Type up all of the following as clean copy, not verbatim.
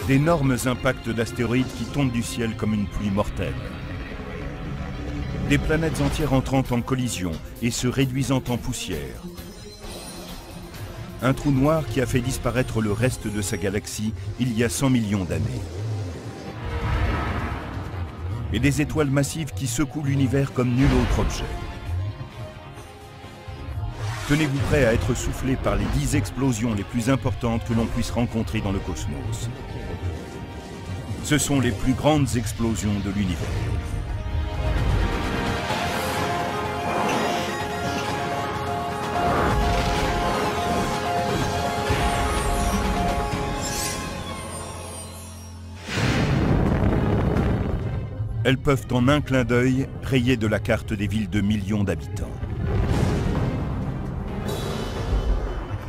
D'énormes impacts d'astéroïdes qui tombent du ciel comme une pluie mortelle. Des planètes entières entrant en collision et se réduisant en poussière. Un trou noir qui a fait disparaître le reste de sa galaxie il y a 100 millions d'années. Et des étoiles massives qui secouent l'univers comme nul autre objet. Tenez-vous prêt à être soufflé par les 10 explosions les plus importantes que l'on puisse rencontrer dans le cosmos. Ce sont les plus grandes explosions de l'univers. Elles peuvent en un clin d'œil rayer de la carte des villes de millions d'habitants.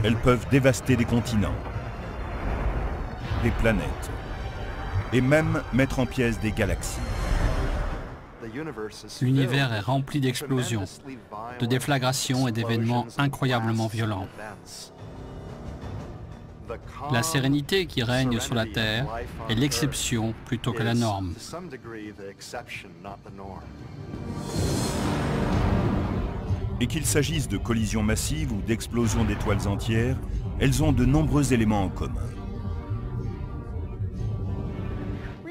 Elles peuvent dévaster des continents, des planètes, et même mettre en pièces des galaxies. L'univers est rempli d'explosions, de déflagrations et d'événements incroyablement violents. La sérénité qui règne sur la Terre est l'exception plutôt que la norme. Et qu'il s'agisse de collisions massives ou d'explosions d'étoiles entières, elles ont de nombreux éléments en commun.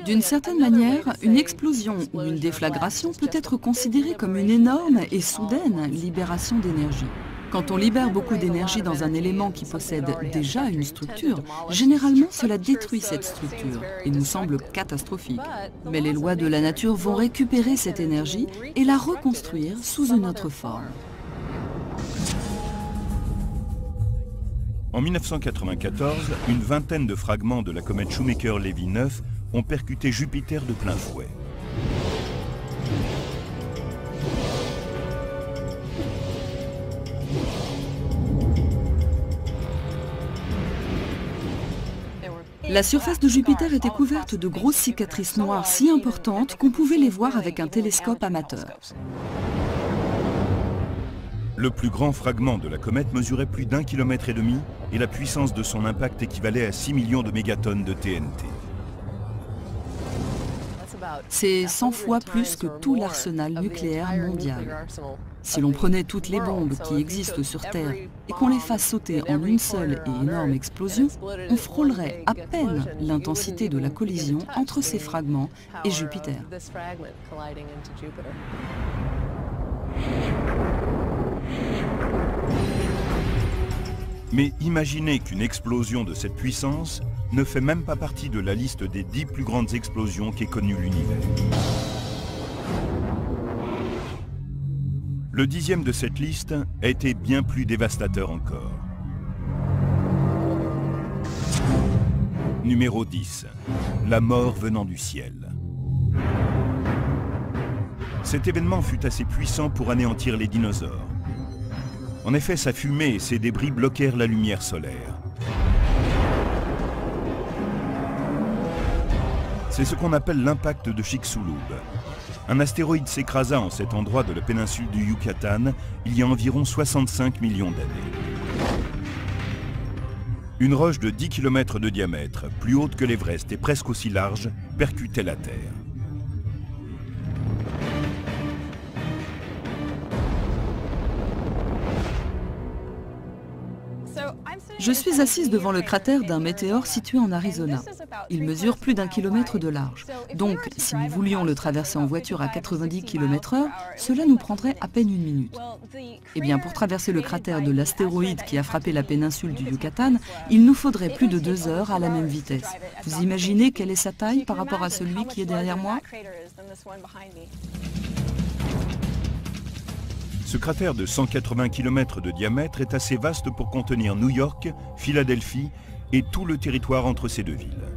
D'une certaine manière, une explosion ou une déflagration peut être considérée comme une énorme et soudaine libération d'énergie. Quand on libère beaucoup d'énergie dans un élément qui possède déjà une structure, généralement cela détruit cette structure et nous semble catastrophique. Mais les lois de la nature vont récupérer cette énergie et la reconstruire sous une autre forme. En 1994, une vingtaine de fragments de la comète Shoemaker-Levy 9 ont percuté Jupiter de plein fouet. La surface de Jupiter était couverte de grosses cicatrices noires si importantes qu'on pouvait les voir avec un télescope amateur. Le plus grand fragment de la comète mesurait plus d'1,5 km et la puissance de son impact équivalait à 6 millions de mégatonnes de TNT. C'est 100 fois plus que tout l'arsenal nucléaire mondial. Si l'on prenait toutes les bombes qui existent sur Terre et qu'on les fasse sauter en une seule et énorme explosion, on frôlerait à peine l'intensité de la collision entre ces fragments et Jupiter. Mais imaginez qu'une explosion de cette puissance ne fait même pas partie de la liste des 10 plus grandes explosions qu'ait connue l'univers. Le 10e de cette liste a été bien plus dévastateur encore. Numéro 10. La mort venant du ciel. Cet événement fut assez puissant pour anéantir les dinosaures. En effet, sa fumée et ses débris bloquèrent la lumière solaire. C'est ce qu'on appelle l'impact de Chicxulub. Un astéroïde s'écrasa en cet endroit de la péninsule du Yucatan il y a environ 65 millions d'années. Une roche de 10 km de diamètre, plus haute que l'Everest et presque aussi large, percutait la Terre. Je suis assise devant le cratère d'un météore situé en Arizona. Il mesure plus d'1 kilomètre de large. Donc, si nous voulions le traverser en voiture à 90 km/h, cela nous prendrait à peine 1 minute. Eh bien, pour traverser le cratère de l'astéroïde qui a frappé la péninsule du Yucatan, il nous faudrait plus de 2 heures à la même vitesse. Vous imaginez quelle est sa taille par rapport à celui qui est derrière moi ? Ce cratère de 180 km de diamètre est assez vaste pour contenir New York, Philadelphie et tout le territoire entre ces deux villes.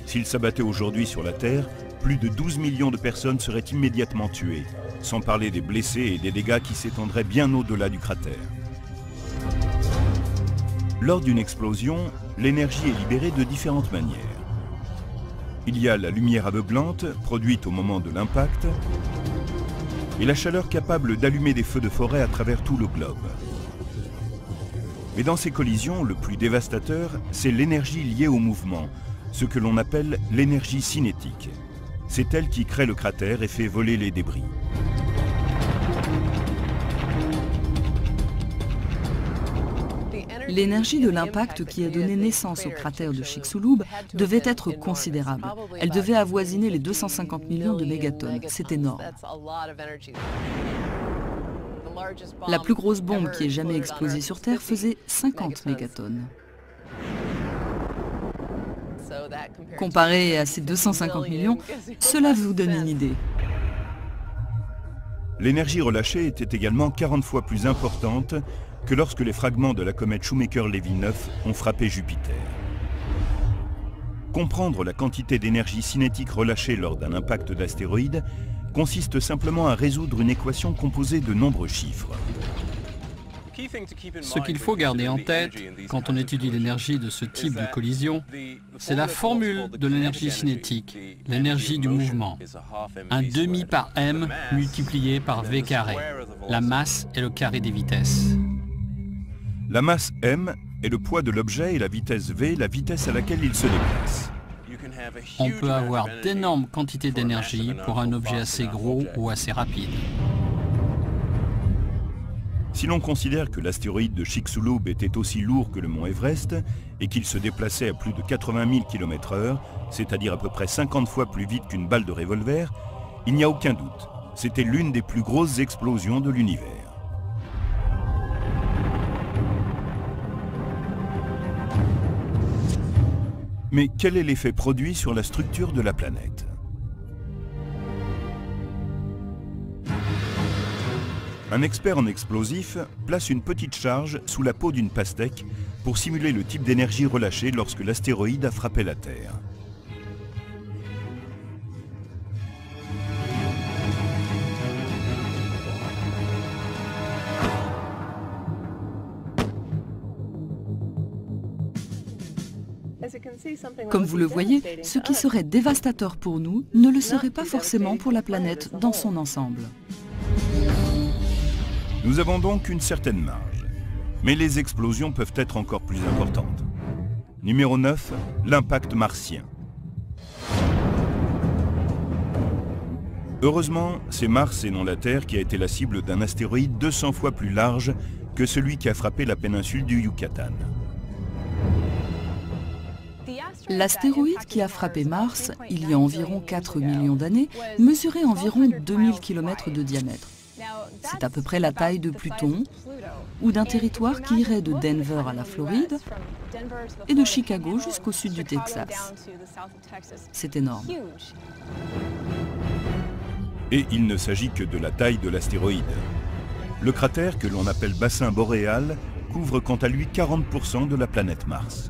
S'il s'abattait aujourd'hui sur la Terre, plus de 12 millions de personnes seraient immédiatement tuées, sans parler des blessés et des dégâts qui s'étendraient bien au-delà du cratère. Lors d'une explosion, l'énergie est libérée de différentes manières. Il y a la lumière aveuglante, produite au moment de l'impact, et la chaleur capable d'allumer des feux de forêt à travers tout le globe. Mais dans ces collisions, le plus dévastateur, c'est l'énergie liée au mouvement, ce que l'on appelle l'énergie cinétique. C'est elle qui crée le cratère et fait voler les débris. L'énergie de l'impact qui a donné naissance au cratère de Chicxulub devait être considérable. Elle devait avoisiner les 250 millions de mégatonnes. C'est énorme. La plus grosse bombe qui ait jamais explosé sur Terre faisait 50 mégatonnes. Comparé à ces 250 millions, cela vous donne une idée. L'énergie relâchée était également 40 fois plus importante que lorsque les fragments de la comète Shoemaker-Levy 9 ont frappé Jupiter. Comprendre la quantité d'énergie cinétique relâchée lors d'un impact d'astéroïde consiste simplement à résoudre une équation composée de nombreux chiffres. Ce qu'il faut garder en tête quand on étudie l'énergie de ce type de collision, c'est la formule de l'énergie cinétique, l'énergie du mouvement. Un demi par m multiplié par v carré. La masse est le carré des vitesses. La masse m est le poids de l'objet et la vitesse v, la vitesse à laquelle il se déplace. On peut avoir d'énormes quantités d'énergie pour un objet assez gros ou assez rapide. Si l'on considère que l'astéroïde de Chicxulub était aussi lourd que le mont Everest et qu'il se déplaçait à plus de 80 000 km/h, c'est-à-dire à peu près 50 fois plus vite qu'une balle de revolver, il n'y a aucun doute, c'était l'une des plus grosses explosions de l'univers. Mais quel est l'effet produit sur la structure de la planète? Un expert en explosifs place une petite charge sous la peau d'une pastèque pour simuler le type d'énergie relâchée lorsque l'astéroïde a frappé la Terre. Comme vous le voyez, ce qui serait dévastateur pour nous ne le serait pas forcément pour la planète dans son ensemble. Nous avons donc une certaine marge, mais les explosions peuvent être encore plus importantes. Numéro 9, l'impact martien. Heureusement, c'est Mars et non la Terre qui a été la cible d'un astéroïde 200 fois plus large que celui qui a frappé la péninsule du Yucatan. L'astéroïde qui a frappé Mars, il y a environ 4 millions d'années, mesurait environ 2000 km de diamètre. C'est à peu près la taille de Pluton ou d'un territoire qui irait de Denver à la Floride et de Chicago jusqu'au sud du Texas. C'est énorme. Et il ne s'agit que de la taille de l'astéroïde. Le cratère, que l'on appelle bassin boréal, couvre quant à lui 40% de la planète Mars.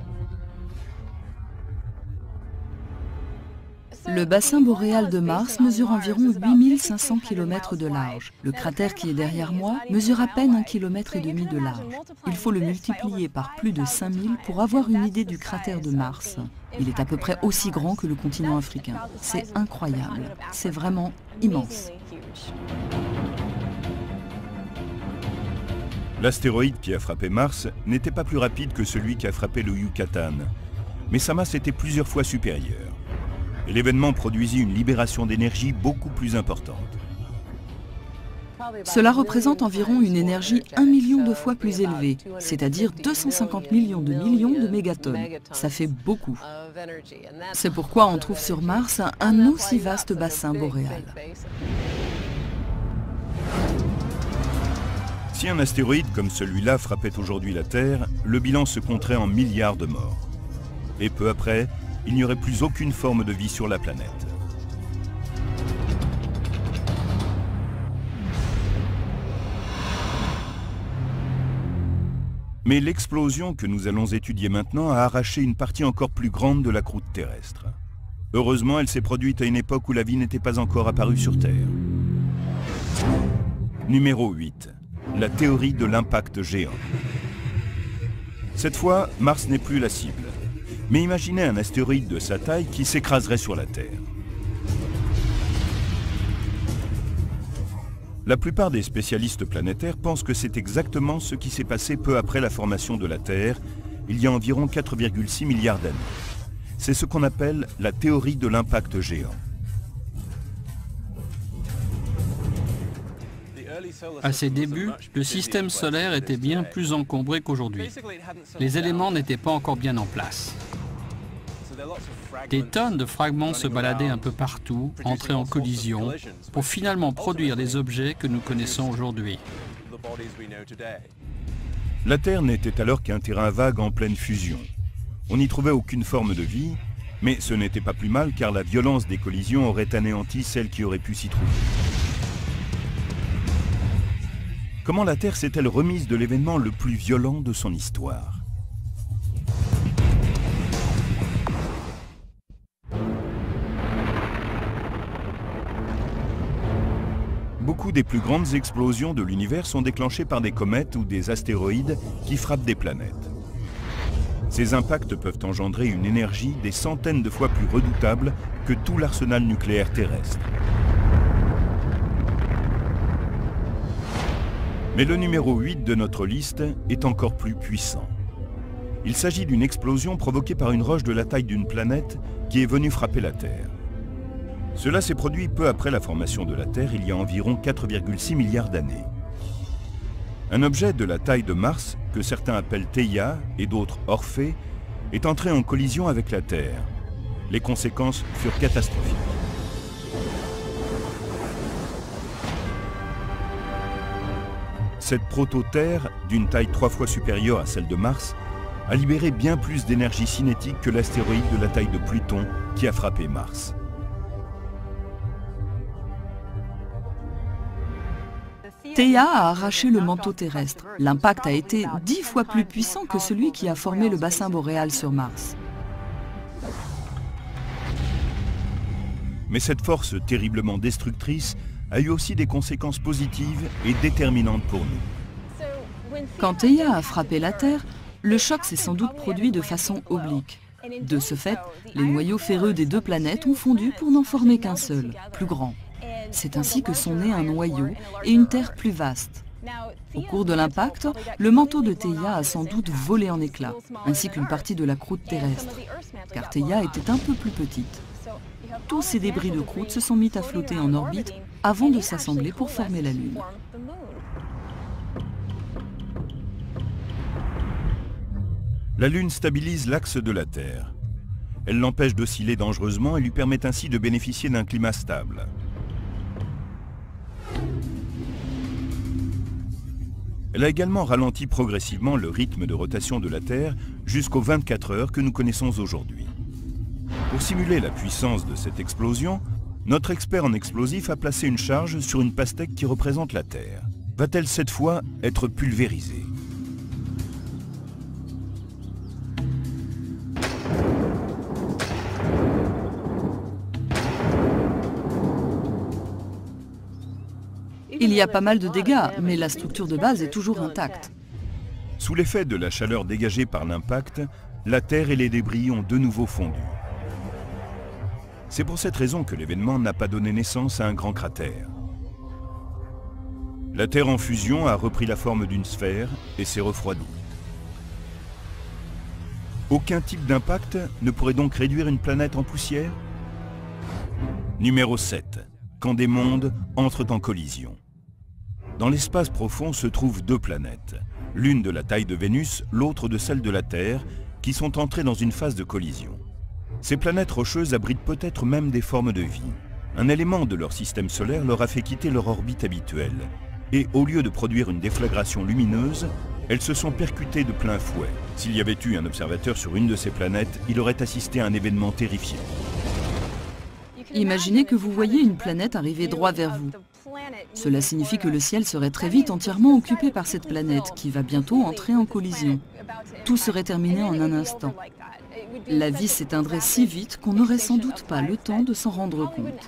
Le bassin boréal de Mars mesure environ 8500 km de large. Le cratère qui est derrière moi mesure à peine 1,5 km de large. Il faut le multiplier par plus de 5000 pour avoir une idée du cratère de Mars. Il est à peu près aussi grand que le continent africain. C'est incroyable. C'est vraiment immense. L'astéroïde qui a frappé Mars n'était pas plus rapide que celui qui a frappé le Yucatan, mais sa masse était plusieurs fois supérieure. Et l'événement produisit une libération d'énergie beaucoup plus importante. Cela représente environ une énergie 1 million de fois plus élevée, c'est-à-dire 250 millions de mégatonnes. Ça fait beaucoup. C'est pourquoi on trouve sur Mars un aussi vaste bassin boréal. Si un astéroïde comme celui-là frappait aujourd'hui la Terre, le bilan se compterait en milliards de morts. Et peu après, il n'y aurait plus aucune forme de vie sur la planète. Mais l'explosion que nous allons étudier maintenant a arraché une partie encore plus grande de la croûte terrestre. Heureusement, elle s'est produite à une époque où la vie n'était pas encore apparue sur Terre. Numéro 8. La théorie de l'impact géant. Cette fois, Mars n'est plus la cible. Mais imaginez un astéroïde de sa taille qui s'écraserait sur la Terre. La plupart des spécialistes planétaires pensent que c'est exactement ce qui s'est passé peu après la formation de la Terre, il y a environ 4,6 milliards d'années. c'est ce qu'on appelle la théorie de l'impact géant. À ses débuts, le système solaire était bien plus encombré qu'aujourd'hui. Les éléments n'étaient pas encore bien en place. Des tonnes de fragments se baladaient un peu partout, entraient en collision, pour finalement produire les objets que nous connaissons aujourd'hui. La Terre n'était alors qu'un terrain vague en pleine fusion. On n'y trouvait aucune forme de vie, mais ce n'était pas plus mal car la violence des collisions aurait anéanti celle qui aurait pu s'y trouver. Comment la Terre s'est-elle remise de l'événement le plus violent de son histoire? Beaucoup des plus grandes explosions de l'univers sont déclenchées par des comètes ou des astéroïdes qui frappent des planètes. Ces impacts peuvent engendrer une énergie des centaines de fois plus redoutable que tout l'arsenal nucléaire terrestre. Mais le numéro 8 de notre liste est encore plus puissant. Il s'agit d'une explosion provoquée par une roche de la taille d'une planète qui est venue frapper la Terre. Cela s'est produit peu après la formation de la Terre, il y a environ 4,6 milliards d'années. Un objet de la taille de Mars, que certains appellent Theia et d'autres Orphée, est entré en collision avec la Terre. Les conséquences furent catastrophiques. Cette proto-Terre, d'une taille 3 fois supérieure à celle de Mars, a libéré bien plus d'énergie cinétique que l'astéroïde de la taille de Pluton qui a frappé Mars. Theia a arraché le manteau terrestre. L'impact a été 10 fois plus puissant que celui qui a formé le bassin boréal sur Mars. Mais cette force terriblement destructrice a eu aussi des conséquences positives et déterminantes pour nous. Quand Theia a frappé la Terre, le choc s'est sans doute produit de façon oblique. De ce fait, les noyaux ferreux des deux planètes ont fondu pour n'en former qu'un seul, plus grand. C'est ainsi que sont nés un noyau et une Terre plus vaste. Au cours de l'impact, le manteau de Theia a sans doute volé en éclats, ainsi qu'une partie de la croûte terrestre, car Theia était un peu plus petite. Tous ces débris de croûte se sont mis à flotter en orbite avant de s'assembler pour former la Lune. La Lune stabilise l'axe de la Terre. Elle l'empêche d'osciller dangereusement et lui permet ainsi de bénéficier d'un climat stable. Elle a également ralenti progressivement le rythme de rotation de la Terre jusqu'aux 24 heures que nous connaissons aujourd'hui. Pour simuler la puissance de cette explosion, notre expert en explosifs a placé une charge sur une pastèque qui représente la Terre. Va-t-elle cette fois être pulvérisée? Il y a pas mal de dégâts, mais la structure de base est toujours intacte. Sous l'effet de la chaleur dégagée par l'impact, la Terre et les débris ont de nouveau fondu. C'est pour cette raison que l'événement n'a pas donné naissance à un grand cratère. La Terre en fusion a repris la forme d'une sphère et s'est refroidie. Aucun type d'impact ne pourrait donc réduire une planète en poussière? Numéro 7. Quand des mondes entrent en collision. Dans l'espace profond se trouvent deux planètes, l'une de la taille de Vénus, l'autre de celle de la Terre, qui sont entrées dans une phase de collision. Ces planètes rocheuses abritent peut-être même des formes de vie. Un élément de leur système solaire leur a fait quitter leur orbite habituelle. Et au lieu de produire une déflagration lumineuse, elles se sont percutées de plein fouet. S'il y avait eu un observateur sur une de ces planètes, il aurait assisté à un événement terrifiant. Imaginez que vous voyez une planète arriver droit vers vous. Cela signifie que le ciel serait très vite entièrement occupé par cette planète qui va bientôt entrer en collision. Tout serait terminé en un instant. La vie s'éteindrait si vite qu'on n'aurait sans doute pas le temps de s'en rendre compte.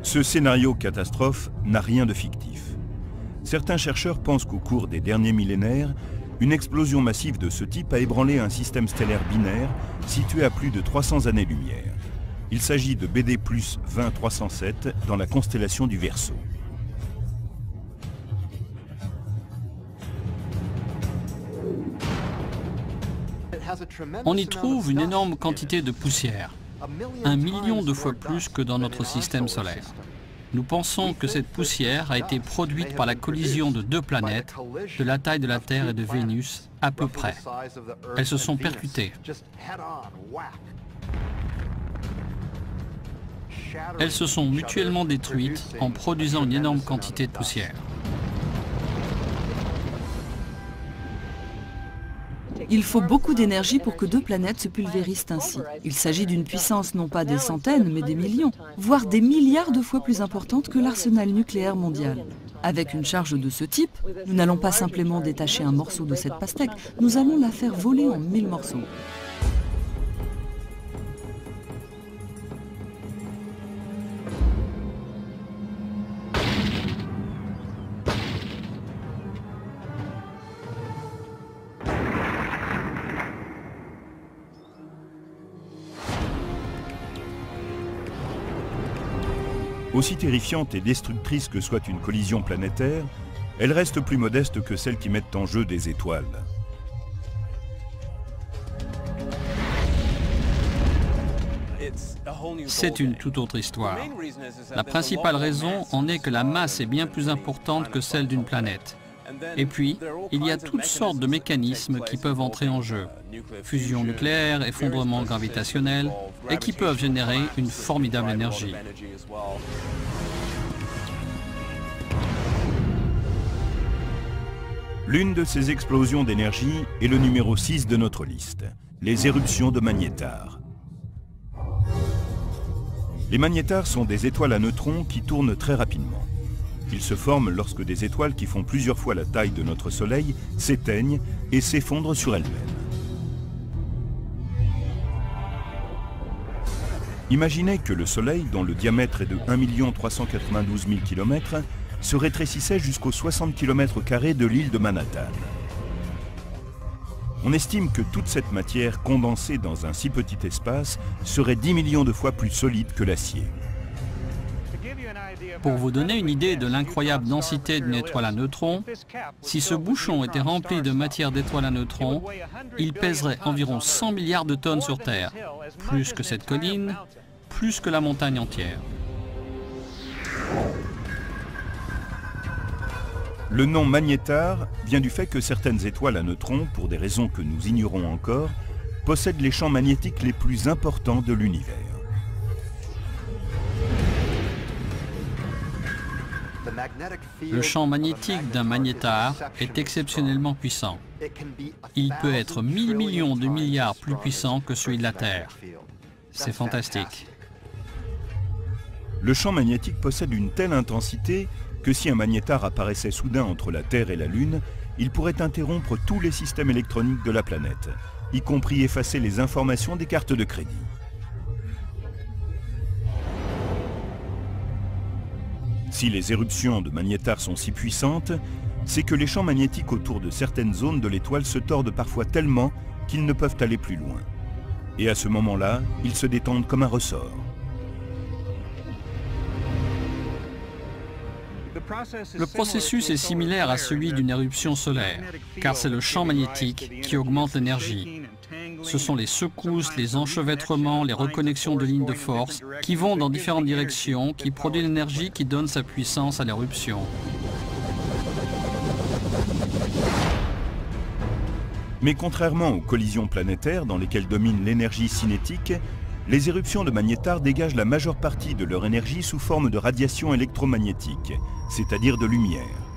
Ce scénario catastrophe n'a rien de fictif. Certains chercheurs pensent qu'au cours des derniers millénaires, une explosion massive de ce type a ébranlé un système stellaire binaire situé à plus de 300 années-lumière. Il s'agit de BD plus 20307 dans la constellation du Verseau. On y trouve une énorme quantité de poussière, 1 million de fois plus que dans notre système solaire. Nous pensons que cette poussière a été produite par la collision de deux planètes de la taille de la Terre et de Vénus à peu près. Elles se sont percutées. Elles se sont mutuellement détruites en produisant une énorme quantité de poussière. Il faut beaucoup d'énergie pour que deux planètes se pulvérisent ainsi. Il s'agit d'une puissance non pas des centaines, mais des millions, voire des milliards de fois plus importante que l'arsenal nucléaire mondial. Avec une charge de ce type, nous n'allons pas simplement détacher un morceau de cette pastèque, nous allons la faire voler en 1000 morceaux. Aussi terrifiante et destructrice que soit une collision planétaire, elle reste plus modeste que celles qui mettent en jeu des étoiles. C'est une toute autre histoire. La principale raison en est que la masse est bien plus importante que celle d'une planète. Et puis, il y a toutes sortes de mécanismes qui peuvent entrer en jeu. Fusion nucléaire, effondrement gravitationnel, et qui peuvent générer une formidable énergie. L'une de ces explosions d'énergie est le numéro 6 de notre liste, les éruptions de magnétars. Les magnétars sont des étoiles à neutrons qui tournent très rapidement. Ils se forment lorsque des étoiles qui font plusieurs fois la taille de notre Soleil s'éteignent et s'effondrent sur elles-mêmes. Imaginez que le Soleil, dont le diamètre est de 1 392 000 km, se rétrécissait jusqu'aux 60 km² de l'île de Manhattan. On estime que toute cette matière condensée dans un si petit espace serait 10 millions de fois plus solide que l'acier. Pour vous donner une idée de l'incroyable densité d'une étoile à neutrons, si ce bouchon était rempli de matière d'étoiles à neutrons, il pèserait environ 100 milliards de tonnes sur Terre, plus que cette colline, plus que la montagne entière. Le nom magnétar vient du fait que certaines étoiles à neutrons, pour des raisons que nous ignorons encore, possèdent les champs magnétiques les plus importants de l'univers. Le champ magnétique d'un magnétar est exceptionnellement puissant. Il peut être 1000 millions de milliards plus puissant que celui de la Terre. C'est fantastique. Le champ magnétique possède une telle intensité que si un magnétar apparaissait soudain entre la Terre et la Lune, il pourrait interrompre tous les systèmes électroniques de la planète, y compris effacer les informations des cartes de crédit. Si les éruptions de magnétars sont si puissantes, c'est que les champs magnétiques autour de certaines zones de l'étoile se tordent parfois tellement qu'ils ne peuvent aller plus loin. Et à ce moment-là, ils se détendent comme un ressort. Le processus est similaire à celui d'une éruption solaire, car c'est le champ magnétique qui augmente l'énergie. Ce sont les secousses, les enchevêtrements, les reconnexions de lignes de force qui vont dans différentes directions, qui produisent l'énergie qui donne sa puissance à l'éruption. Mais contrairement aux collisions planétaires dans lesquelles domine l'énergie cinétique, les éruptions de magnétars dégagent la majeure partie de leur énergie sous forme de radiation électromagnétique, c'est-à-dire de lumière.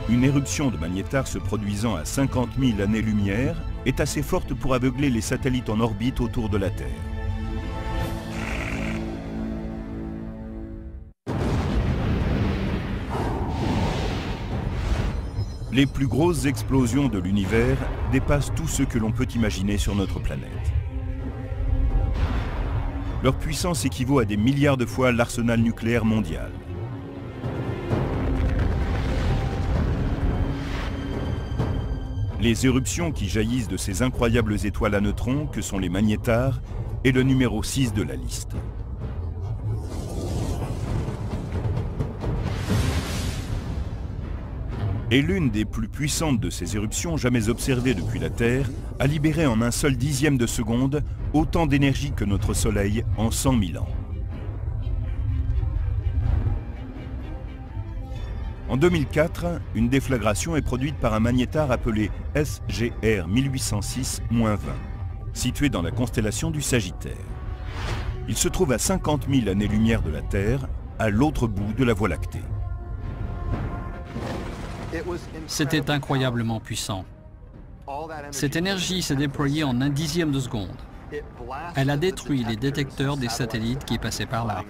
Une éruption de magnétar se produisant à 50 000 années-lumière est assez forte pour aveugler les satellites en orbite autour de la Terre. Les plus grosses explosions de l'univers dépassent tout ce que l'on peut imaginer sur notre planète. Leur puissance équivaut à des milliards de fois l'arsenal nucléaire mondial. Les éruptions qui jaillissent de ces incroyables étoiles à neutrons que sont les magnétars est le numéro 6 de la liste. Et l'une des plus puissantes de ces éruptions jamais observées depuis la Terre a libéré en un seul dixième de seconde autant d'énergie que notre Soleil en 100 000 ans. En 2004, une déflagration est produite par un magnétar appelé SGR 1806-20, situé dans la constellation du Sagittaire. Il se trouve à 50 000 années-lumière de la Terre, à l'autre bout de la Voie lactée. C'était incroyablement puissant. Cette énergie s'est déployée en un dixième de seconde. Elle a détruit les détecteurs des satellites qui passaient par là.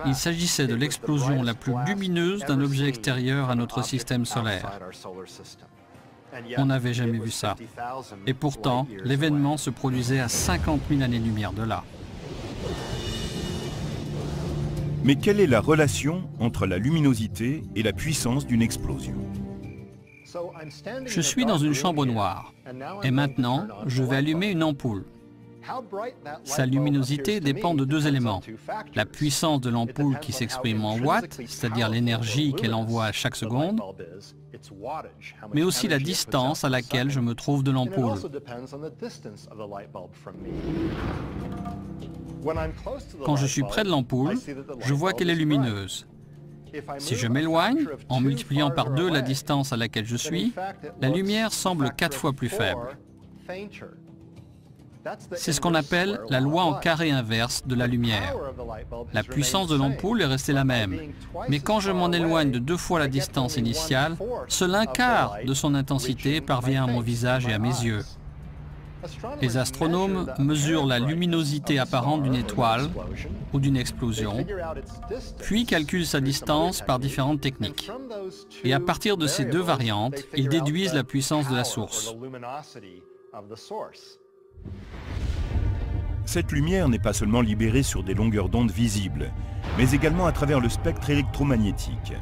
Il s'agissait de l'explosion la plus lumineuse d'un objet extérieur à notre système solaire. On n'avait jamais vu ça. Et pourtant, l'événement se produisait à 50 000 années-lumière de là. Mais quelle est la relation entre la luminosité et la puissance d'une explosion? Je suis dans une chambre noire et maintenant, je vais allumer une ampoule. Sa luminosité dépend de deux éléments. La puissance de l'ampoule qui s'exprime en watts, c'est-à-dire l'énergie qu'elle envoie à chaque seconde, mais aussi la distance à laquelle je me trouve de l'ampoule. Quand je suis près de l'ampoule, je vois qu'elle est lumineuse. Si je m'éloigne, en multipliant par 2 la distance à laquelle je suis, la lumière semble 4 fois plus faible. C'est ce qu'on appelle la loi en carré inverse de la lumière. La puissance de l'ampoule est restée la même, mais quand je m'en éloigne de 2 fois la distance initiale, seul un quart de son intensité parvient à mon visage et à mes yeux. Les astronomes mesurent la luminosité apparente d'une étoile ou d'une explosion, puis calculent sa distance par différentes techniques. Et à partir de ces 2 variantes, ils déduisent la puissance de la source. Cette lumière n'est pas seulement libérée sur des longueurs d'onde visibles, mais également à travers le spectre électromagnétique.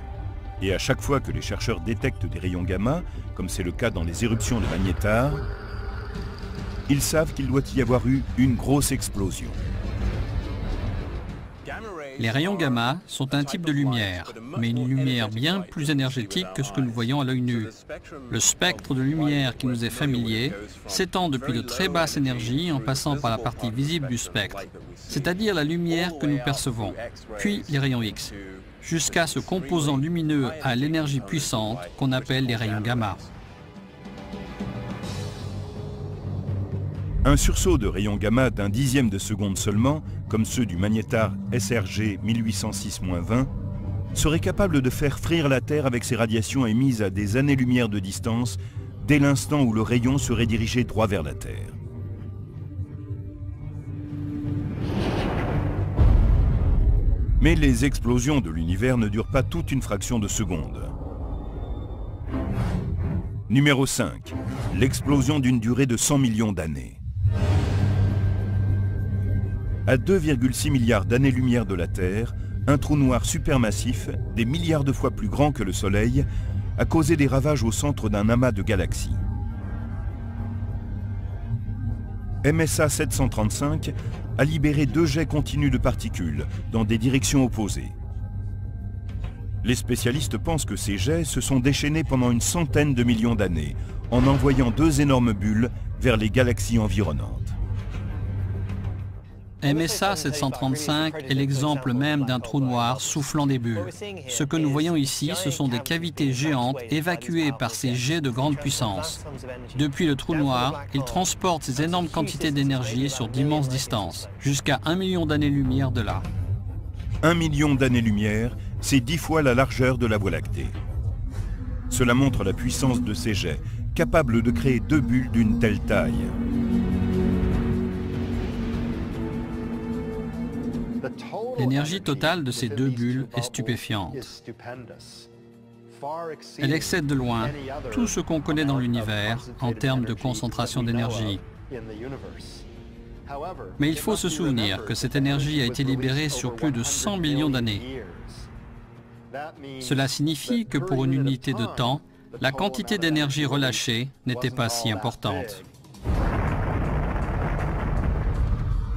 Et à chaque fois que les chercheurs détectent des rayons gamma, comme c'est le cas dans les éruptions de magnétars, ils savent qu'il doit y avoir eu une grosse explosion. Les rayons gamma sont un type de lumière, mais une lumière bien plus énergétique que ce que nous voyons à l'œil nu. Le spectre de lumière qui nous est familier s'étend depuis de très basses énergies en passant par la partie visible du spectre, c'est-à-dire la lumière que nous percevons, puis les rayons X, jusqu'à ce composant lumineux à l'énergie puissante qu'on appelle les rayons gamma. Un sursaut de rayons gamma d'un dixième de seconde seulement, comme ceux du magnétar SRG 1806-20, serait capable de faire frire la Terre avec ses radiations émises à des années-lumière de distance dès l'instant où le rayon serait dirigé droit vers la Terre. Mais les explosions de l'univers ne durent pas toute une fraction de seconde. Numéro 5. L'explosion d'une durée de 100 millions d'années. À 2,6 milliards d'années-lumière de la Terre, un trou noir supermassif, des milliards de fois plus grand que le Soleil, a causé des ravages au centre d'un amas de galaxies. MSA 735 a libéré 2 jets continus de particules dans des directions opposées. Les spécialistes pensent que ces jets se sont déchaînés pendant une centaine de millions d'années, en envoyant 2 énormes bulles vers les galaxies environnantes. MSA 735 est l'exemple même d'un trou noir soufflant des bulles. Ce que nous voyons ici, ce sont des cavités géantes évacuées par ces jets de grande puissance. Depuis le trou noir, il transporte ces énormes quantités d'énergie sur d'immenses distances, jusqu'à 1 million d'années-lumière de là. 1 million d'années-lumière, c'est 10 fois la largeur de la Voie lactée. Cela montre la puissance de ces jets, capables de créer 2 bulles d'une telle taille. L'énergie totale de ces 2 bulles est stupéfiante. Elle excède de loin tout ce qu'on connaît dans l'univers en termes de concentration d'énergie. Mais il faut se souvenir que cette énergie a été libérée sur plus de 100 millions d'années. Cela signifie que pour une unité de temps, la quantité d'énergie relâchée n'était pas si importante.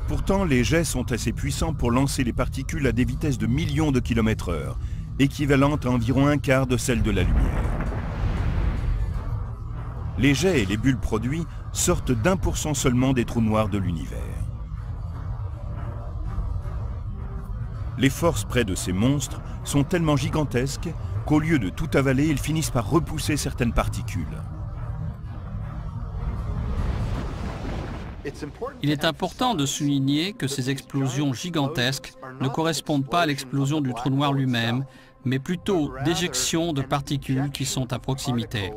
Pourtant, les jets sont assez puissants pour lancer les particules à des vitesses de millions de kilomètres/heure, équivalentes à environ un quart de celle de la lumière. Les jets et les bulles produits sortent d'1% seulement des trous noirs de l'univers. Les forces près de ces monstres sont tellement gigantesques qu'au lieu de tout avaler, ils finissent par repousser certaines particules. Il est important de souligner que ces explosions gigantesques ne correspondent pas à l'explosion du trou noir lui-même, mais plutôt d'éjections de particules qui sont à proximité.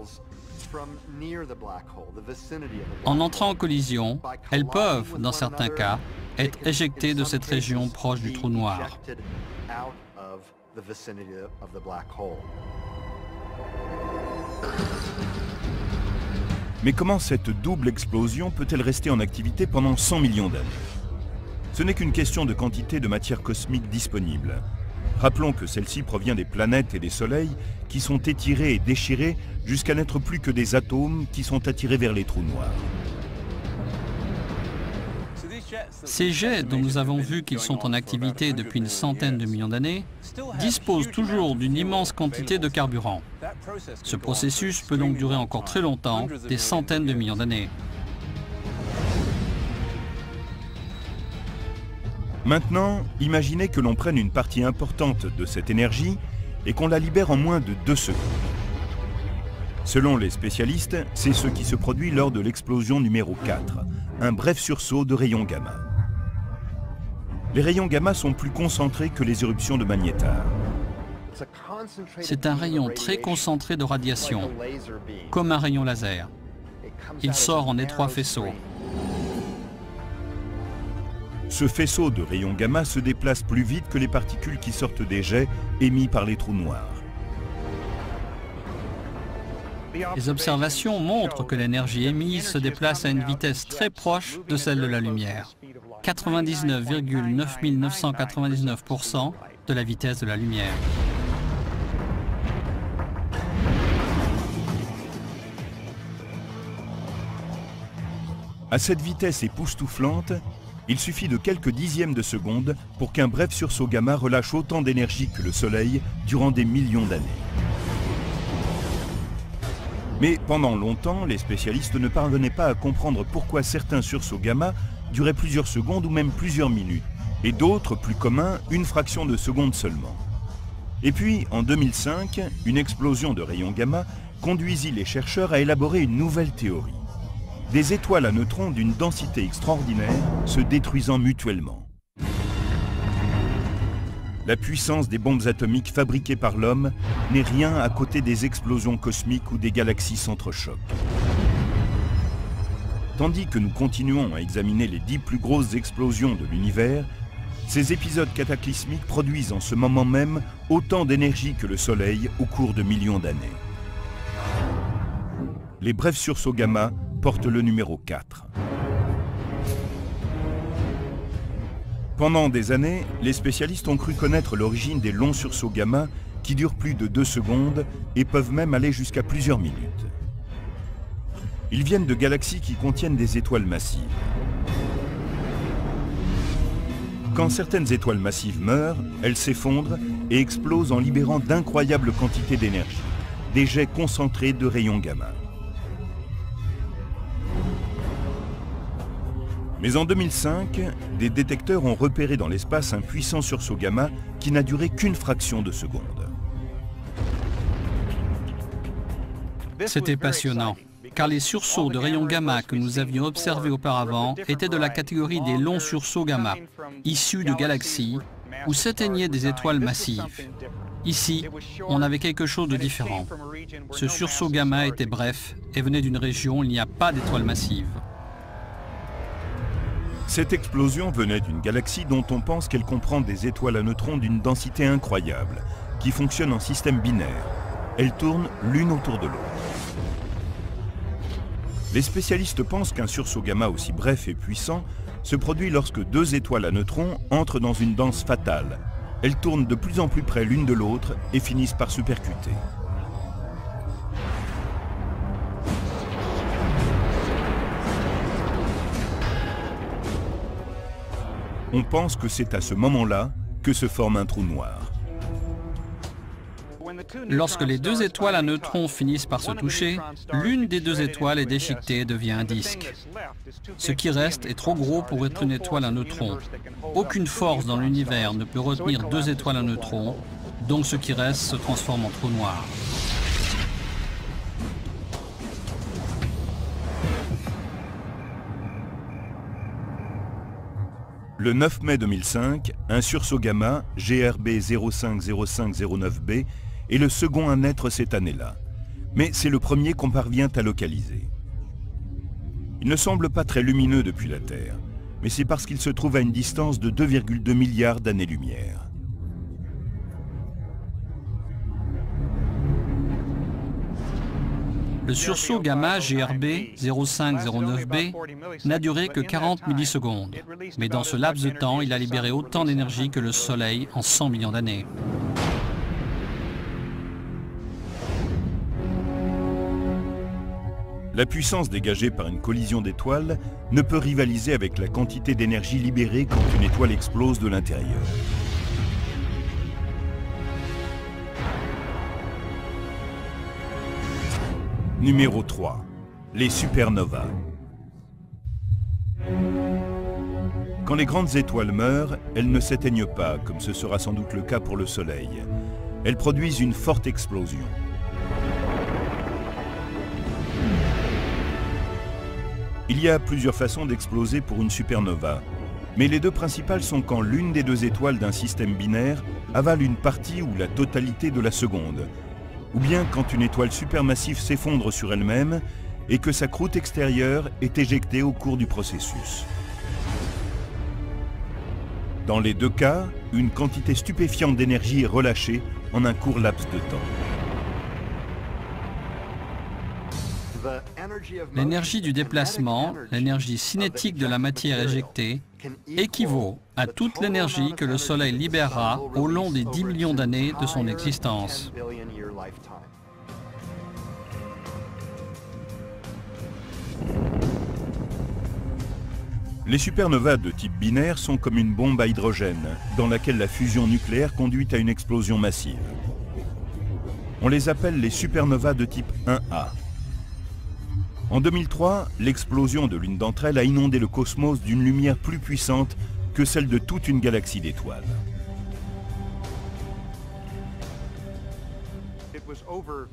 En entrant en collision, elles peuvent, dans certains cas, être éjectées de cette région proche du trou noir. Mais comment cette double explosion peut-elle rester en activité pendant 100 millions d'années? Ce n'est qu'une question de quantité de matière cosmique disponible. Rappelons que celle-ci provient des planètes et des soleils qui sont étirés et déchirés jusqu'à n'être plus que des atomes qui sont attirés vers les trous noirs. Ces jets, dont nous avons vu qu'ils sont en activité depuis une centaine de millions d'années, disposent toujours d'une immense quantité de carburant. Ce processus peut donc durer encore très longtemps, des centaines de millions d'années. Maintenant, imaginez que l'on prenne une partie importante de cette énergie et qu'on la libère en moins de 2 secondes. Selon les spécialistes, c'est ce qui se produit lors de l'explosion numéro 4, un bref sursaut de rayons gamma. Les rayons gamma sont plus concentrés que les éruptions de magnétar. C'est un rayon très concentré de radiation, comme un rayon laser. Il sort en étroits faisceaux. Ce faisceau de rayons gamma se déplace plus vite que les particules qui sortent des jets émis par les trous noirs. Les observations montrent que l'énergie émise se déplace à une vitesse très proche de celle de la lumière, 99,9999% de la vitesse de la lumière. À cette vitesse époustouflante, il suffit de quelques dixièmes de seconde pour qu'un bref sursaut gamma relâche autant d'énergie que le Soleil durant des millions d'années. Mais pendant longtemps, les spécialistes ne parvenaient pas à comprendre pourquoi certains sursauts gamma duraient plusieurs secondes ou même plusieurs minutes, et d'autres, plus communs, une fraction de seconde seulement. Et puis, en 2005, une explosion de rayons gamma conduisit les chercheurs à élaborer une nouvelle théorie. Des étoiles à neutrons d'une densité extraordinaire se détruisant mutuellement. La puissance des bombes atomiques fabriquées par l'homme n'est rien à côté des explosions cosmiques où des galaxies s'entrechoquent. Tandis que nous continuons à examiner les 10 plus grosses explosions de l'univers, ces épisodes cataclysmiques produisent en ce moment même autant d'énergie que le Soleil au cours de millions d'années. Les brefs sursauts gamma portent le numéro 4. Pendant des années, les spécialistes ont cru connaître l'origine des longs sursauts gamma qui durent plus de 2 secondes et peuvent même aller jusqu'à plusieurs minutes. Ils viennent de galaxies qui contiennent des étoiles massives. Quand certaines étoiles massives meurent, elles s'effondrent et explosent en libérant d'incroyables quantités d'énergie, des jets concentrés de rayons gamma. Mais en 2005, des détecteurs ont repéré dans l'espace un puissant sursaut gamma qui n'a duré qu'une fraction de seconde. C'était passionnant, car les sursauts de rayons gamma que nous avions observés auparavant étaient de la catégorie des longs sursauts gamma, issus de galaxies où s'éteignaient des étoiles massives. Ici, on avait quelque chose de différent. Ce sursaut gamma était bref et venait d'une région où il n'y a pas d'étoiles massives. Cette explosion venait d'une galaxie dont on pense qu'elle comprend des étoiles à neutrons d'une densité incroyable, qui fonctionnent en système binaire. Elles tournent l'une autour de l'autre. Les spécialistes pensent qu'un sursaut gamma aussi bref et puissant se produit lorsque 2 étoiles à neutrons entrent dans une danse fatale. Elles tournent de plus en plus près l'une de l'autre et finissent par se percuter. On pense que c'est à ce moment-là que se forme un trou noir. Lorsque les deux étoiles à neutrons finissent par se toucher, l'une des deux étoiles est déchiquetée et devient un disque. Ce qui reste est trop gros pour être une étoile à neutrons. Aucune force dans l'univers ne peut retenir deux étoiles à neutrons, donc ce qui reste se transforme en trou noir. Le 9 mai 2005, un sursaut gamma, GRB 050509b, est le second à naître cette année-là. Mais c'est le premier qu'on parvient à localiser. Il ne semble pas très lumineux depuis la Terre, mais c'est parce qu'il se trouve à une distance de 2,2 milliards d'années-lumière. Le sursaut gamma GRB 0509b n'a duré que 40 millisecondes, mais dans ce laps de temps, il a libéré autant d'énergie que le Soleil en 100 millions d'années. La puissance dégagée par une collision d'étoiles ne peut rivaliser avec la quantité d'énergie libérée quand une étoile explose de l'intérieur. Numéro 3. Les supernovas. Quand les grandes étoiles meurent, elles ne s'éteignent pas, comme ce sera sans doute le cas pour le Soleil. Elles produisent une forte explosion. Il y a plusieurs façons d'exploser pour une supernova, mais les deux principales sont quand l'une des deux étoiles d'un système binaire avale une partie ou la totalité de la seconde, ou bien quand une étoile supermassive s'effondre sur elle-même et que sa croûte extérieure est éjectée au cours du processus. Dans les deux cas, une quantité stupéfiante d'énergie est relâchée en un court laps de temps. L'énergie du déplacement, l'énergie cinétique de la matière éjectée, équivaut à toute l'énergie que le Soleil libérera au long des 10 millions d'années de son existence. Les supernovas de type binaire sont comme une bombe à hydrogène, dans laquelle la fusion nucléaire conduit à une explosion massive. On les appelle les supernovas de type 1A. En 2003, l'explosion de l'une d'entre elles a inondé le cosmos d'une lumière plus puissante que celle de toute une galaxie d'étoiles.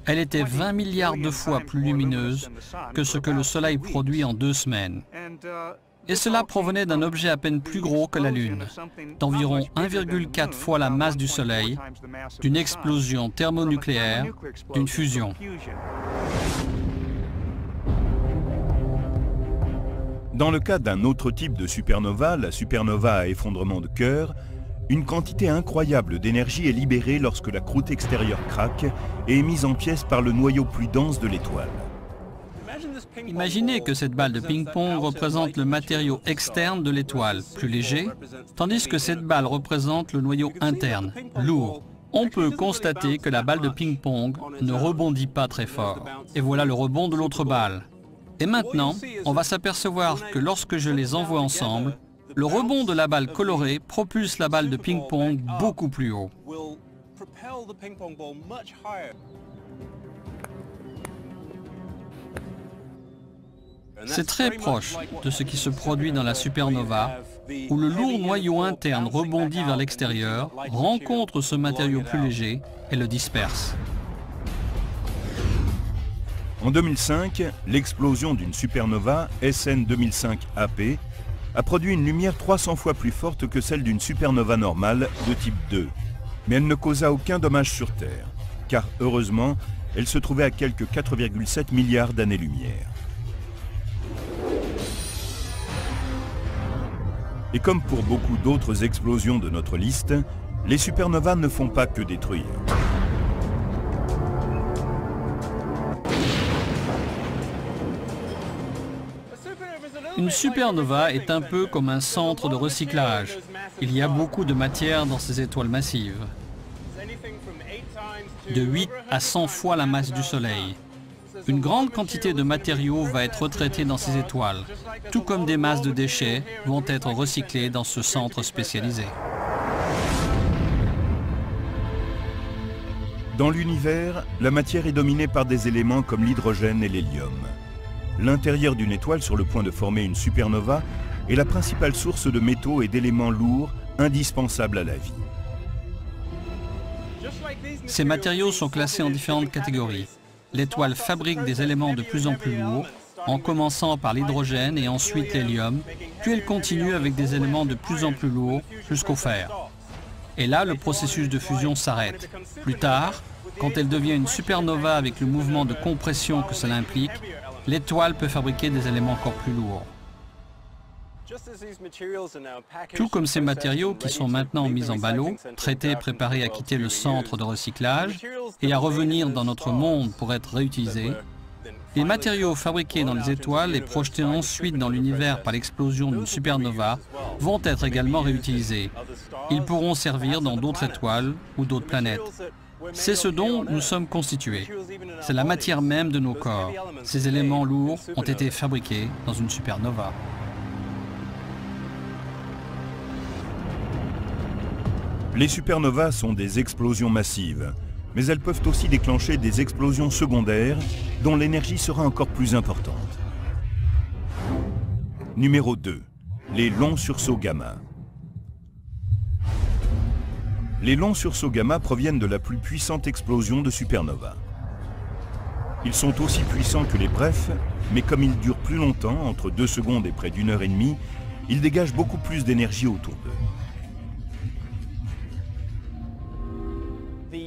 Elle était 20 milliards de fois plus lumineuse que ce que le Soleil produit en 2 semaines. Et cela provenait d'un objet à peine plus gros que la Lune, d'environ 1,4 fois la masse du Soleil, d'une explosion thermonucléaire, d'une fusion. Dans le cas d'un autre type de supernova, la supernova à effondrement de cœur, une quantité incroyable d'énergie est libérée lorsque la croûte extérieure craque et est mise en pièces par le noyau plus dense de l'étoile. Imaginez que cette balle de ping-pong représente le matériau externe de l'étoile, plus léger, tandis que cette balle représente le noyau interne, lourd. On peut constater que la balle de ping-pong ne rebondit pas très fort. Et voilà le rebond de l'autre balle. Et maintenant, on va s'apercevoir que lorsque je les envoie ensemble, le rebond de la balle colorée propulse la balle de ping-pong beaucoup plus haut. C'est très proche de ce qui se produit dans la supernova, où le lourd noyau interne rebondit vers l'extérieur, rencontre ce matériau plus léger et le disperse. En 2005, l'explosion d'une supernova SN 2005AP a produit une lumière 300 fois plus forte que celle d'une supernova normale de type 2. Mais elle ne causa aucun dommage sur Terre, car heureusement, elle se trouvait à quelques 4,7 milliards d'années-lumière. Et comme pour beaucoup d'autres explosions de notre liste, les supernovas ne font pas que détruire. Une supernova est un peu comme un centre de recyclage. Il y a beaucoup de matière dans ces étoiles massives. De 8 à 100 fois la masse du Soleil. Une grande quantité de matériaux va être retraitée dans ces étoiles, tout comme des masses de déchets vont être recyclées dans ce centre spécialisé. Dans l'univers, la matière est dominée par des éléments comme l'hydrogène et l'hélium. L'intérieur d'une étoile sur le point de former une supernova est la principale source de métaux et d'éléments lourds indispensables à la vie. Ces matériaux sont classés en différentes catégories. L'étoile fabrique des éléments de plus en plus lourds, en commençant par l'hydrogène et ensuite l'hélium, puis elle continue avec des éléments de plus en plus lourds jusqu'au fer. Et là, le processus de fusion s'arrête. Plus tard, quand elle devient une supernova avec le mouvement de compression que cela implique, l'étoile peut fabriquer des éléments encore plus lourds. Tout comme ces matériaux qui sont maintenant mis en ballot, traités et préparés à quitter le centre de recyclage et à revenir dans notre monde pour être réutilisés, les matériaux fabriqués dans les étoiles et projetés ensuite dans l'univers par l'explosion d'une supernova vont être également réutilisés. Ils pourront servir dans d'autres étoiles ou d'autres planètes. C'est ce dont nous sommes constitués. C'est la matière même de nos corps. Ces éléments lourds ont été fabriqués dans une supernova. Les supernovas sont des explosions massives, mais elles peuvent aussi déclencher des explosions secondaires dont l'énergie sera encore plus importante. Numéro 2. Les longs sursauts gamma. Les longs sursauts gamma proviennent de la plus puissante explosion de supernova. Ils sont aussi puissants que les brefs, mais comme ils durent plus longtemps, entre 2 secondes et près d'1 heure et demie, ils dégagent beaucoup plus d'énergie autour d'eux.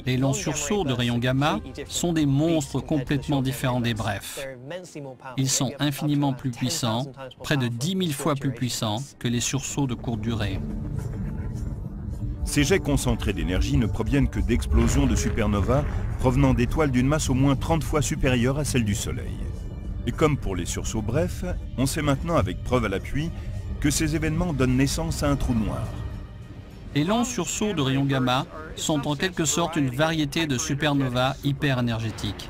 Les longs sursauts de rayons gamma sont des monstres complètement différents des brefs. Ils sont infiniment plus puissants, près de 10 000 fois plus puissants que les sursauts de courte durée. Ces jets concentrés d'énergie ne proviennent que d'explosions de supernovas provenant d'étoiles d'une masse au moins 30 fois supérieure à celle du Soleil. Et comme pour les sursauts brefs, on sait maintenant avec preuve à l'appui que ces événements donnent naissance à un trou noir. Les longs sursauts de rayons gamma sont en quelque sorte une variété de supernovas hyper énergétiques.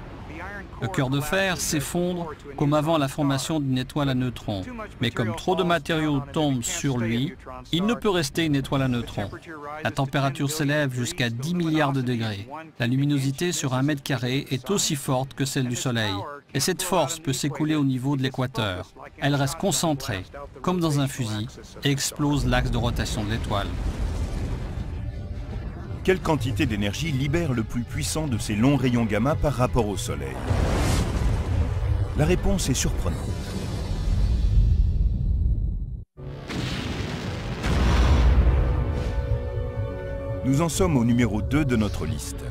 Le cœur de fer s'effondre comme avant la formation d'une étoile à neutrons. Mais comme trop de matériaux tombent sur lui, il ne peut rester une étoile à neutrons. La température s'élève jusqu'à 10 milliards de degrés. La luminosité sur 1 mètre carré est aussi forte que celle du Soleil. Et cette force peut s'écouler au niveau de l'équateur. Elle reste concentrée, comme dans un fusil, et explose l'axe de rotation de l'étoile. Quelle quantité d'énergie libère le plus puissant de ces longs rayons gamma par rapport au Soleil? La réponse est surprenante. Nous en sommes au numéro 2 de notre liste,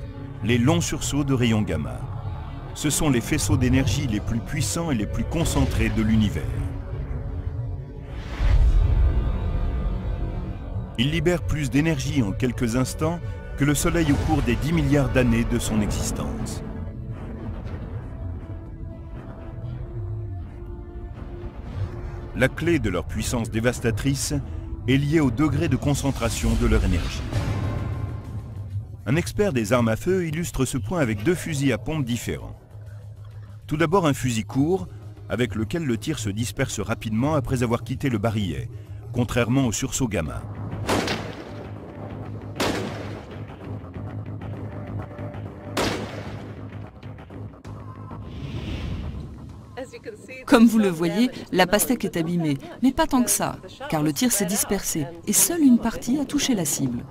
les longs sursauts de rayons gamma. Ce sont les faisceaux d'énergie les plus puissants et les plus concentrés de l'univers. Ils libèrent plus d'énergie en quelques instants que le Soleil au cours des 10 milliards d'années de son existence. La clé de leur puissance dévastatrice est liée au degré de concentration de leur énergie. Un expert des armes à feu illustre ce point avec 2 fusils à pompe différents. Tout d'abord un fusil court, avec lequel le tir se disperse rapidement après avoir quitté le barillet, contrairement au sursaut gamma. Comme vous le voyez, la pastèque est abîmée, mais pas tant que ça, car le tir s'est dispersé et seule une partie a touché la cible.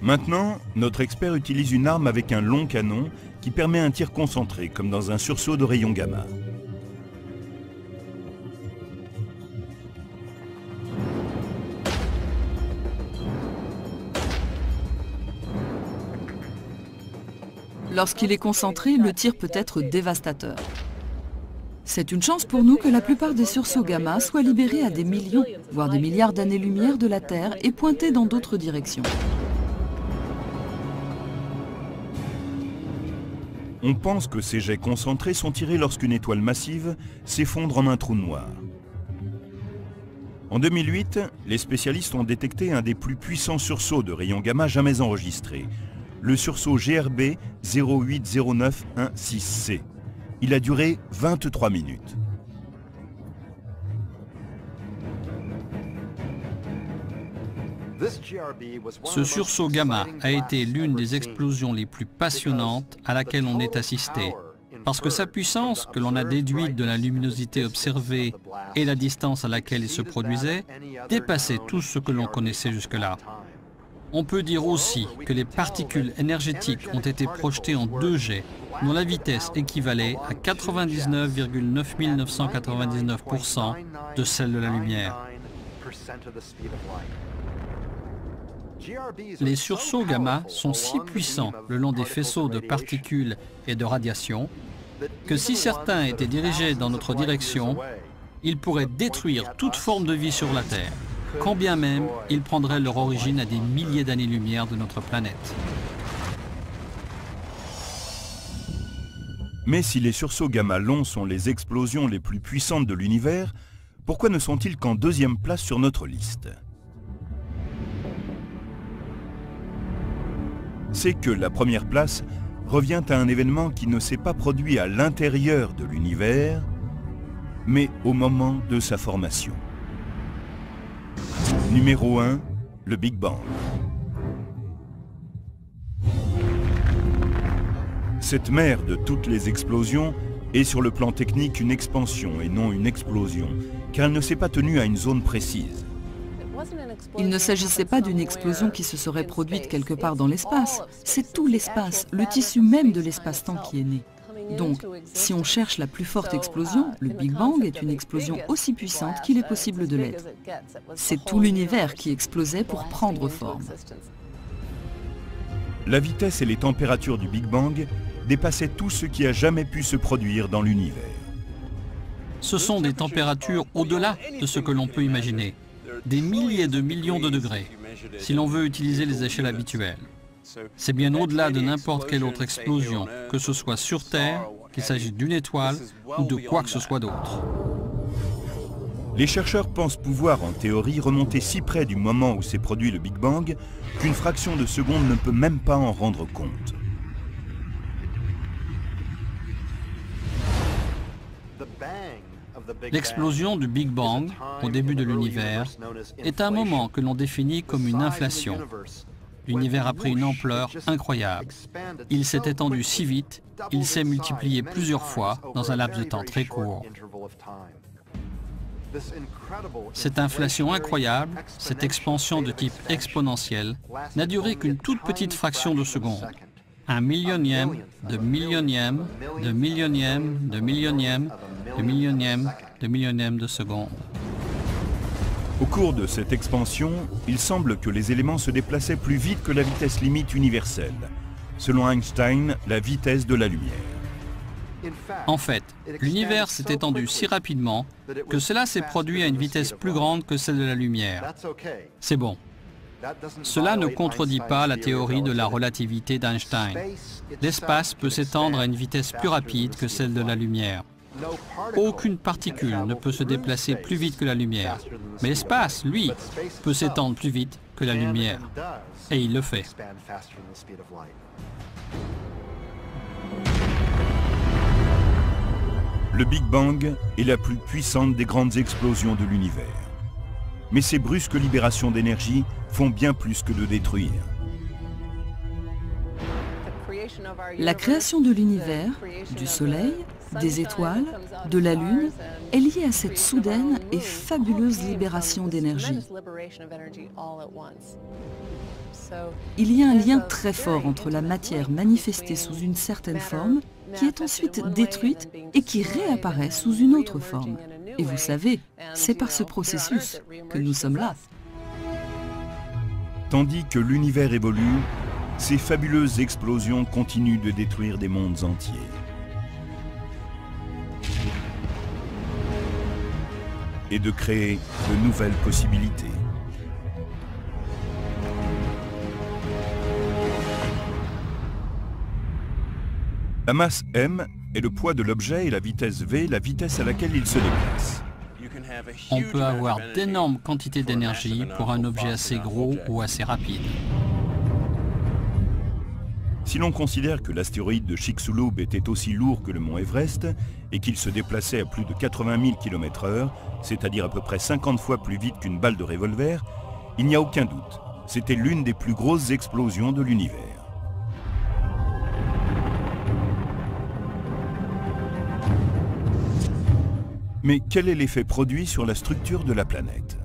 Maintenant, notre expert utilise une arme avec un long canon qui permet un tir concentré, comme dans un sursaut de rayons gamma. Lorsqu'il est concentré, le tir peut être dévastateur. C'est une chance pour nous que la plupart des sursauts gamma soient libérés à des millions, voire des milliards d'années-lumière de la Terre et pointés dans d'autres directions. On pense que ces jets concentrés sont tirés lorsqu'une étoile massive s'effondre en un trou noir. En 2008, les spécialistes ont détecté un des plus puissants sursauts de rayons gamma jamais enregistrés, le sursaut GRB 08091C. Il a duré 23 minutes. Ce sursaut gamma a été l'une des explosions les plus passionnantes à laquelle on ait assisté, parce que sa puissance, que l'on a déduite de la luminosité observée et la distance à laquelle il se produisait, dépassait tout ce que l'on connaissait jusque-là. On peut dire aussi que les particules énergétiques ont été projetées en deux jets, dont la vitesse équivalait à 99,9999% de celle de la lumière. Les sursauts gamma sont si puissants le long des faisceaux de particules et de radiation que si certains étaient dirigés dans notre direction, ils pourraient détruire toute forme de vie sur la Terre, quand bien même ils prendraient leur origine à des milliers d'années-lumière de notre planète. Mais si les sursauts gamma longs sont les explosions les plus puissantes de l'univers, pourquoi ne sont-ils qu'en deuxième place sur notre liste? C'est que la première place revient à un événement qui ne s'est pas produit à l'intérieur de l'univers, mais au moment de sa formation. Numéro 1, le Big Bang. Cette mère de toutes les explosions est sur le plan technique une expansion et non une explosion, car elle ne s'est pas tenue à une zone précise. Il ne s'agissait pas d'une explosion qui se serait produite quelque part dans l'espace. C'est tout l'espace, le tissu même de l'espace-temps qui est né. Donc, si on cherche la plus forte explosion, le Big Bang est une explosion aussi puissante qu'il est possible de l'être. C'est tout l'univers qui explosait pour prendre forme. La vitesse et les températures du Big Bang dépassaient tout ce qui a jamais pu se produire dans l'univers. Ce sont des températures au-delà de ce que l'on peut imaginer. Des milliers de millions de degrés, si l'on veut utiliser les échelles habituelles. C'est bien au-delà de n'importe quelle autre explosion, que ce soit sur Terre, qu'il s'agisse d'une étoile ou de quoi que ce soit d'autre. Les chercheurs pensent pouvoir, en théorie, remonter si près du moment où s'est produit le Big Bang qu'une fraction de seconde ne peut même pas en rendre compte. L'explosion du Big Bang, au début de l'univers, est un moment que l'on définit comme une inflation. L'univers a pris une ampleur incroyable. Il s'est étendu si vite, il s'est multiplié plusieurs fois dans un laps de temps très court. Cette inflation incroyable, cette expansion de type exponentiel, n'a duré qu'une toute petite fraction de seconde. Un millionième, de millionième, de millionième, de millionième, de millionième, de millionième de seconde. Au cours de cette expansion, il semble que les éléments se déplaçaient plus vite que la vitesse limite universelle. Selon Einstein, la vitesse de la lumière. En fait, l'univers s'est étendu si rapidement que cela s'est produit à une vitesse plus grande que celle de la lumière. C'est bon. Cela ne contredit pas la théorie de la relativité d'Einstein. L'espace peut s'étendre à une vitesse plus rapide que celle de la lumière. Aucune particule ne peut se déplacer plus vite que la lumière. Mais l'espace, lui, peut s'étendre plus vite que la lumière. Et il le fait. Le Big Bang est la plus puissante des grandes explosions de l'univers. Mais ces brusques libérations d'énergie font bien plus que de détruire. La création de l'univers, du Soleil, des étoiles, de la Lune, est liée à cette soudaine et fabuleuse libération d'énergie. Il y a un lien très fort entre la matière manifestée sous une certaine forme, qui est ensuite détruite et qui réapparaît sous une autre forme. Et vous savez, c'est par ce processus que nous sommes là. Tandis que l'univers évolue, ces fabuleuses explosions continuent de détruire des mondes entiers. Et de créer de nouvelles possibilités. La masse m est le poids de l'objet et la vitesse v, la vitesse à laquelle il se déplace. On peut avoir d'énormes quantités d'énergie pour un objet assez gros ou assez rapide. Si l'on considère que l'astéroïde de Chicxulub était aussi lourd que le mont Everest et qu'il se déplaçait à plus de 80 000 km/h, c'est-à-dire à peu près 50 fois plus vite qu'une balle de revolver, il n'y a aucun doute. C'était l'une des plus grosses explosions de l'univers. Mais quel est l'effet produit sur la structure de la planète?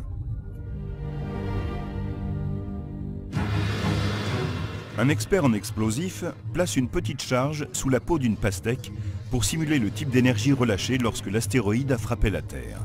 Un expert en explosifs place une petite charge sous la peau d'une pastèque pour simuler le type d'énergie relâchée lorsque l'astéroïde a frappé la Terre.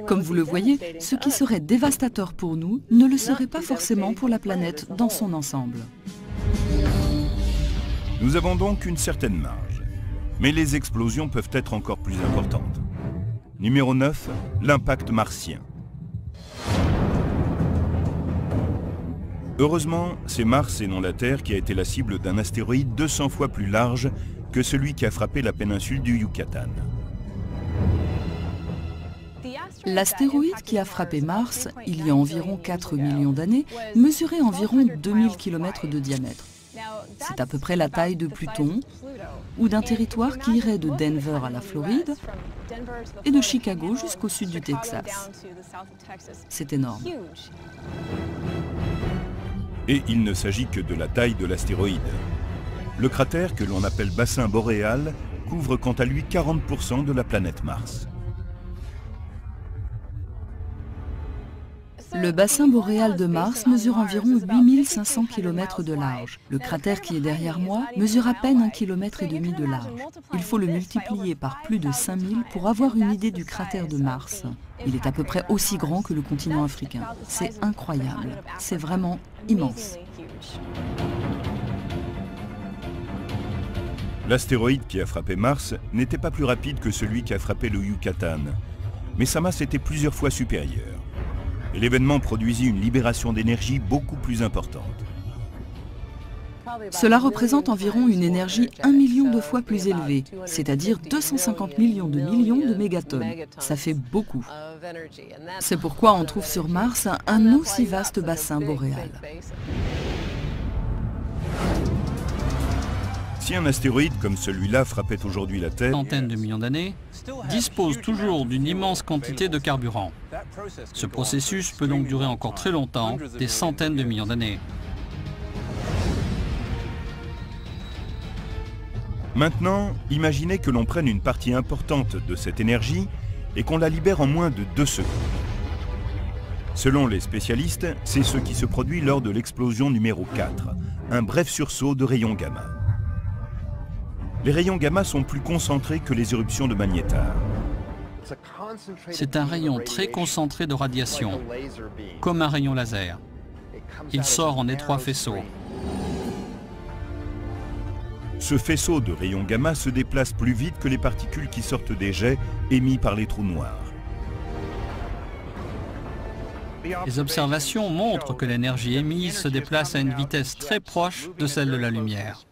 Comme vous le voyez, ce qui serait dévastateur pour nous ne le serait pas forcément pour la planète dans son ensemble. Nous avons donc une certaine marge, mais les explosions peuvent être encore plus importantes. Numéro 9, l'impact martien. Heureusement, c'est Mars et non la Terre qui a été la cible d'un astéroïde 200 fois plus large que celui qui a frappé la péninsule du Yucatan. L'astéroïde qui a frappé Mars, il y a environ 4 millions d'années, mesurait environ 2000 km de diamètre. C'est à peu près la taille de Pluton ou d'un territoire qui irait de Denver à la Floride et de Chicago jusqu'au sud du Texas. C'est énorme. Et il ne s'agit que de la taille de l'astéroïde. Le cratère, que l'on appelle bassin boréal, couvre quant à lui 40% de la planète Mars. Le bassin boréal de Mars mesure environ 8500 km de large. Le cratère qui est derrière moi mesure à peine 1,5 km de large. Il faut le multiplier par plus de 5000 pour avoir une idée du cratère de Mars. Il est à peu près aussi grand que le continent africain. C'est incroyable. C'est vraiment immense. L'astéroïde qui a frappé Mars n'était pas plus rapide que celui qui a frappé le Yucatan, mais sa masse était plusieurs fois supérieure. Et l'événement produisit une libération d'énergie beaucoup plus importante. Cela représente environ une énergie 1 million de fois plus élevée, c'est-à-dire 250 millions de mégatonnes. Ça fait beaucoup. C'est pourquoi on trouve sur Mars un aussi vaste bassin boréal. Si un astéroïde comme celui-là frappait aujourd'hui la Terre, Centaines de millions d'années, dispose toujours d'une immense quantité de carburant. Ce processus peut donc durer encore très longtemps, des centaines de millions d'années. Maintenant, imaginez que l'on prenne une partie importante de cette énergie et qu'on la libère en moins de 2 secondes. Selon les spécialistes, c'est ce qui se produit lors de l'explosion numéro 4, un bref sursaut de rayons gamma. Les rayons gamma sont plus concentrés que les éruptions de magnétar. C'est un rayon très concentré de radiation, comme un rayon laser. Il sort en étroits faisceaux. Ce faisceau de rayons gamma se déplace plus vite que les particules qui sortent des jets émis par les trous noirs. Les observations montrent que l'énergie émise se déplace à une vitesse très proche de celle de la lumière.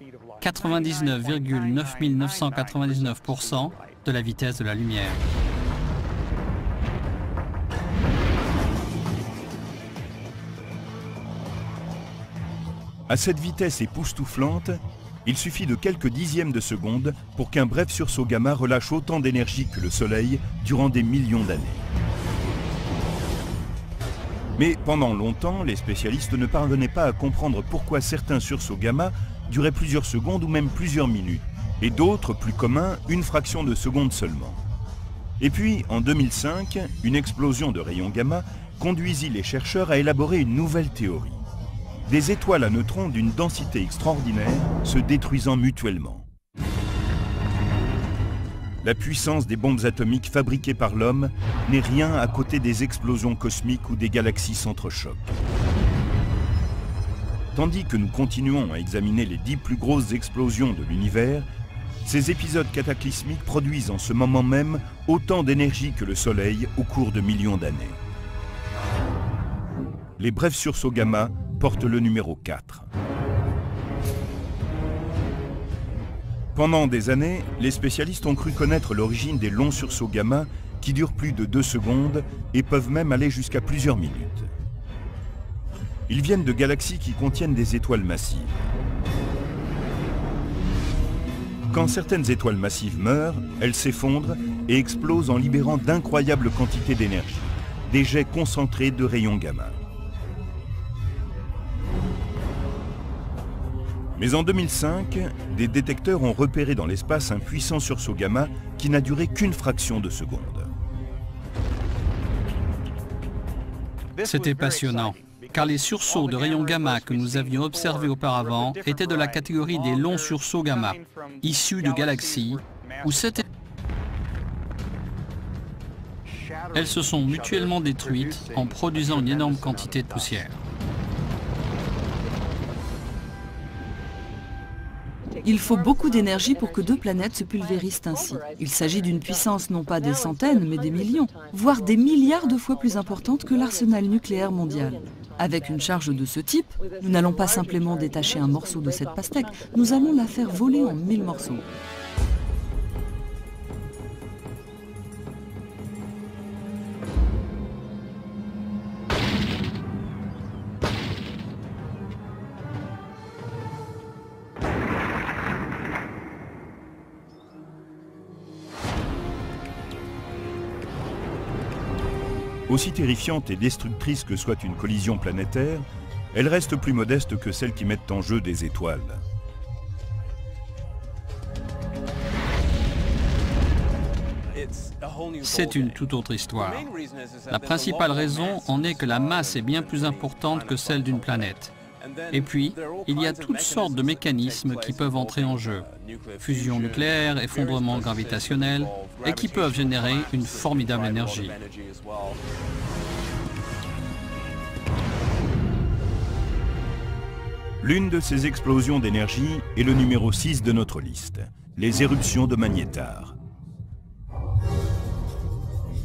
99,9999% de la vitesse de la lumière. À cette vitesse époustouflante, il suffit de quelques dixièmes de seconde pour qu'un bref sursaut gamma relâche autant d'énergie que le Soleil durant des millions d'années. Mais pendant longtemps, les spécialistes ne parvenaient pas à comprendre pourquoi certains sursauts gamma duraient plusieurs secondes ou même plusieurs minutes, et d'autres, plus communs, une fraction de seconde seulement. Et puis, en 2005, une explosion de rayons gamma conduisit les chercheurs à élaborer une nouvelle théorie. Des étoiles à neutrons d'une densité extraordinaire se détruisant mutuellement. La puissance des bombes atomiques fabriquées par l'homme n'est rien à côté des explosions cosmiques où des galaxies s'entrechoquent. Tandis que nous continuons à examiner les 10 plus grosses explosions de l'univers, ces épisodes cataclysmiques produisent en ce moment même autant d'énergie que le Soleil au cours de millions d'années. Les brefs sursauts gamma portent le numéro 4. Pendant des années, les spécialistes ont cru connaître l'origine des longs sursauts gamma qui durent plus de 2 secondes et peuvent même aller jusqu'à plusieurs minutes. Ils viennent de galaxies qui contiennent des étoiles massives. Quand certaines étoiles massives meurent, elles s'effondrent et explosent en libérant d'incroyables quantités d'énergie, des jets concentrés de rayons gamma. Mais en 2005, des détecteurs ont repéré dans l'espace un puissant sursaut gamma qui n'a duré qu'une fraction de seconde. C'était passionnant, car les sursauts de rayons gamma que nous avions observés auparavant étaient de la catégorie des longs sursauts gamma, issus de galaxies où elles se sont mutuellement détruites en produisant une énorme quantité de poussière. Il faut beaucoup d'énergie pour que deux planètes se pulvérisent ainsi. Il s'agit d'une puissance non pas des centaines, mais des millions, voire des milliards de fois plus importante que l'arsenal nucléaire mondial. Avec une charge de ce type, nous n'allons pas simplement détacher un morceau de cette pastèque, nous allons la faire voler en 1000 morceaux. Aussi terrifiante et destructrice que soit une collision planétaire, elle reste plus modeste que celles qui mettent en jeu des étoiles. C'est une toute autre histoire. La principale raison en est que la masse est bien plus importante que celle d'une planète. Et puis, il y a toutes sortes de mécanismes qui peuvent entrer en jeu. Fusion nucléaire, effondrement gravitationnel, et qui peuvent générer une formidable énergie. L'une de ces explosions d'énergie est le numéro 6 de notre liste, les éruptions de magnétars.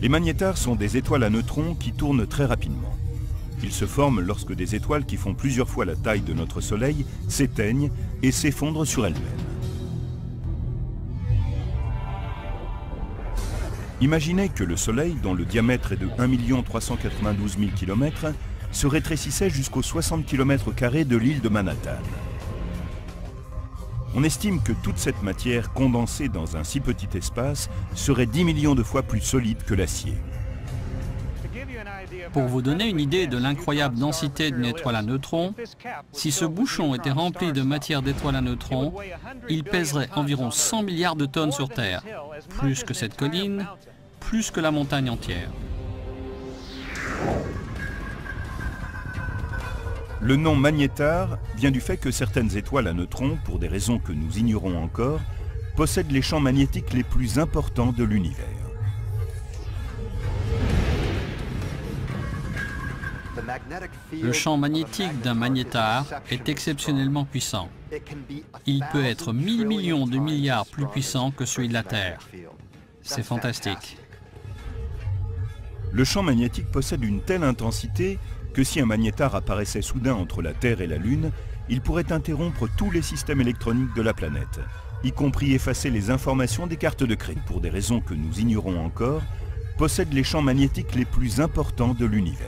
Les magnétars sont des étoiles à neutrons qui tournent très rapidement. Ils se forment lorsque des étoiles qui font plusieurs fois la taille de notre Soleil s'éteignent et s'effondrent sur elles-mêmes. Imaginez que le Soleil, dont le diamètre est de 1 392 000 km, se rétrécissait jusqu'aux 60 km² de l'île de Manhattan. On estime que toute cette matière condensée dans un si petit espace serait 10 millions de fois plus solide que l'acier. Pour vous donner une idée de l'incroyable densité d'une étoile à neutrons, si ce bouchon était rempli de matière d'étoiles à neutrons, il pèserait environ 100 milliards de tonnes sur Terre, plus que cette colline, plus que la montagne entière. Le nom magnétar vient du fait que certaines étoiles à neutrons, pour des raisons que nous ignorons encore, possèdent les champs magnétiques les plus importants de l'univers. Le champ magnétique d'un magnétar est exceptionnellement puissant. Il peut être 1000 millions de milliards plus puissant que celui de la Terre. C'est fantastique. Le champ magnétique possède une telle intensité que si un magnétar apparaissait soudain entre la Terre et la Lune, il pourrait interrompre tous les systèmes électroniques de la planète, y compris effacer les informations des cartes de crédit. Pour des raisons que nous ignorons encore, possède les champs magnétiques les plus importants de l'univers.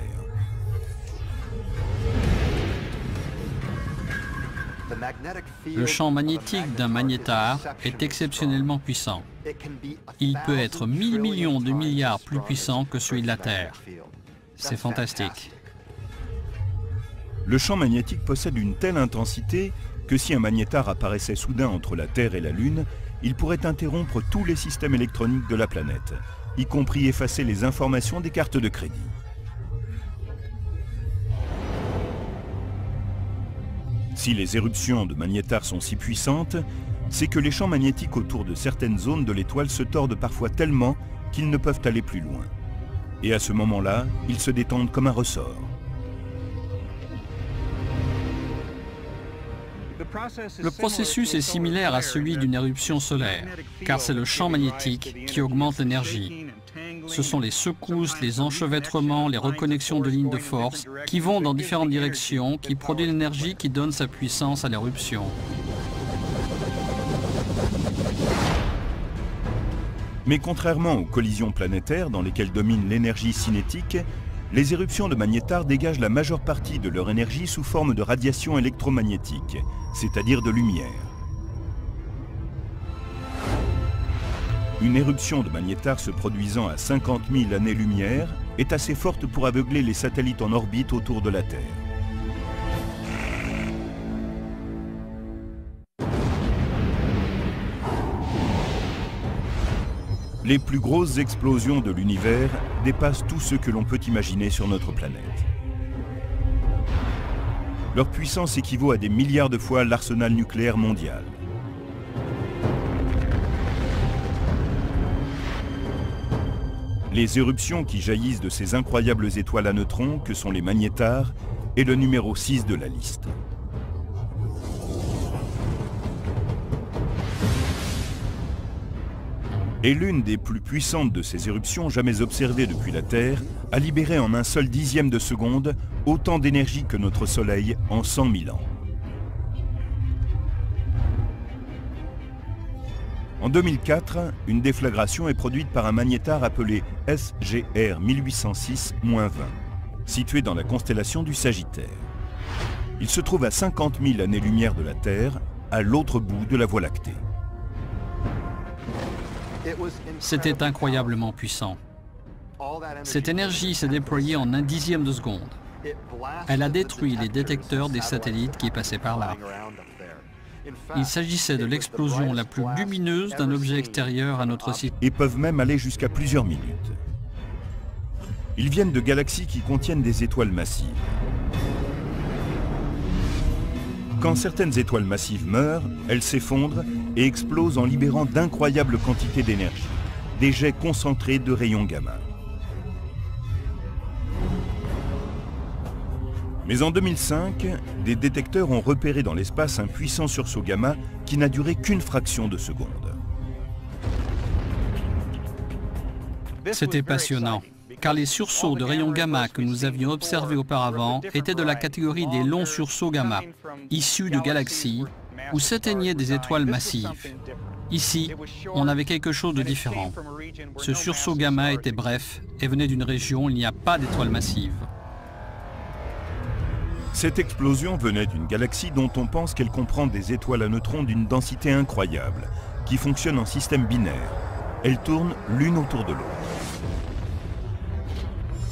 Le champ magnétique d'un magnétar est exceptionnellement puissant. Il peut être 1000 millions de milliards plus puissant que celui de la Terre. C'est fantastique. Le champ magnétique possède une telle intensité que si un magnétar apparaissait soudain entre la Terre et la Lune, il pourrait interrompre tous les systèmes électroniques de la planète, y compris effacer les informations des cartes de crédit. Si les éruptions de magnétars sont si puissantes, c'est que les champs magnétiques autour de certaines zones de l'étoile se tordent parfois tellement qu'ils ne peuvent aller plus loin. Et à ce moment-là, ils se détendent comme un ressort. Le processus est similaire à celui d'une éruption solaire, car c'est le champ magnétique qui augmente l'énergie. Ce sont les secousses, les enchevêtrements, les reconnexions de lignes de force qui vont dans différentes directions, qui produisent l'énergie qui donne sa puissance à l'éruption. Mais contrairement aux collisions planétaires dans lesquelles domine l'énergie cinétique, Les éruptions de magnétars dégagent la majeure partie de leur énergie sous forme de radiation électromagnétique, c'est-à-dire de lumière. Une éruption de magnétar se produisant à 50 000 années-lumière est assez forte pour aveugler les satellites en orbite autour de la Terre. Les plus grosses explosions de l'univers dépassent tout ce que l'on peut imaginer sur notre planète. Leur puissance équivaut à des milliards de fois l'arsenal nucléaire mondial. Les éruptions qui jaillissent de ces incroyables étoiles à neutrons que sont les magnétars est le numéro 6 de la liste. Et l'une des plus puissantes de ces éruptions jamais observées depuis la Terre a libéré en un seul dixième de seconde autant d'énergie que notre Soleil en 100 000 ans. En 2004, une déflagration est produite par un magnétar appelé SGR 1806-20, situé dans la constellation du Sagittaire. Il se trouve à 50 000 années-lumière de la Terre, à l'autre bout de la Voie lactée. C'était incroyablement puissant. Cette énergie s'est déployée en un dixième de seconde. Elle a détruit les détecteurs des satellites qui passaient par là. Il s'agissait de l'explosion la plus lumineuse d'un objet extérieur à notre système. Et peuvent même aller jusqu'à plusieurs minutes. Ils viennent de galaxies qui contiennent des étoiles massives. Quand certaines étoiles massives meurent, elles s'effondrent et explosent en libérant d'incroyables quantités d'énergie, des jets concentrés de rayons gamma. Mais en 2005, des détecteurs ont repéré dans l'espace un puissant sursaut gamma qui n'a duré qu'une fraction de seconde. C'était passionnant, car les sursauts de rayons gamma que nous avions observés auparavant étaient de la catégorie des longs sursauts gamma, issus de galaxies où s'éteignaient des étoiles massives. Ici, on avait quelque chose de différent. Ce sursaut gamma était bref et venait d'une région où il n'y a pas d'étoiles massives. Cette explosion venait d'une galaxie dont on pense qu'elle comprend des étoiles à neutrons d'une densité incroyable, qui fonctionnent en système binaire. Elles tournent l'une autour de l'autre.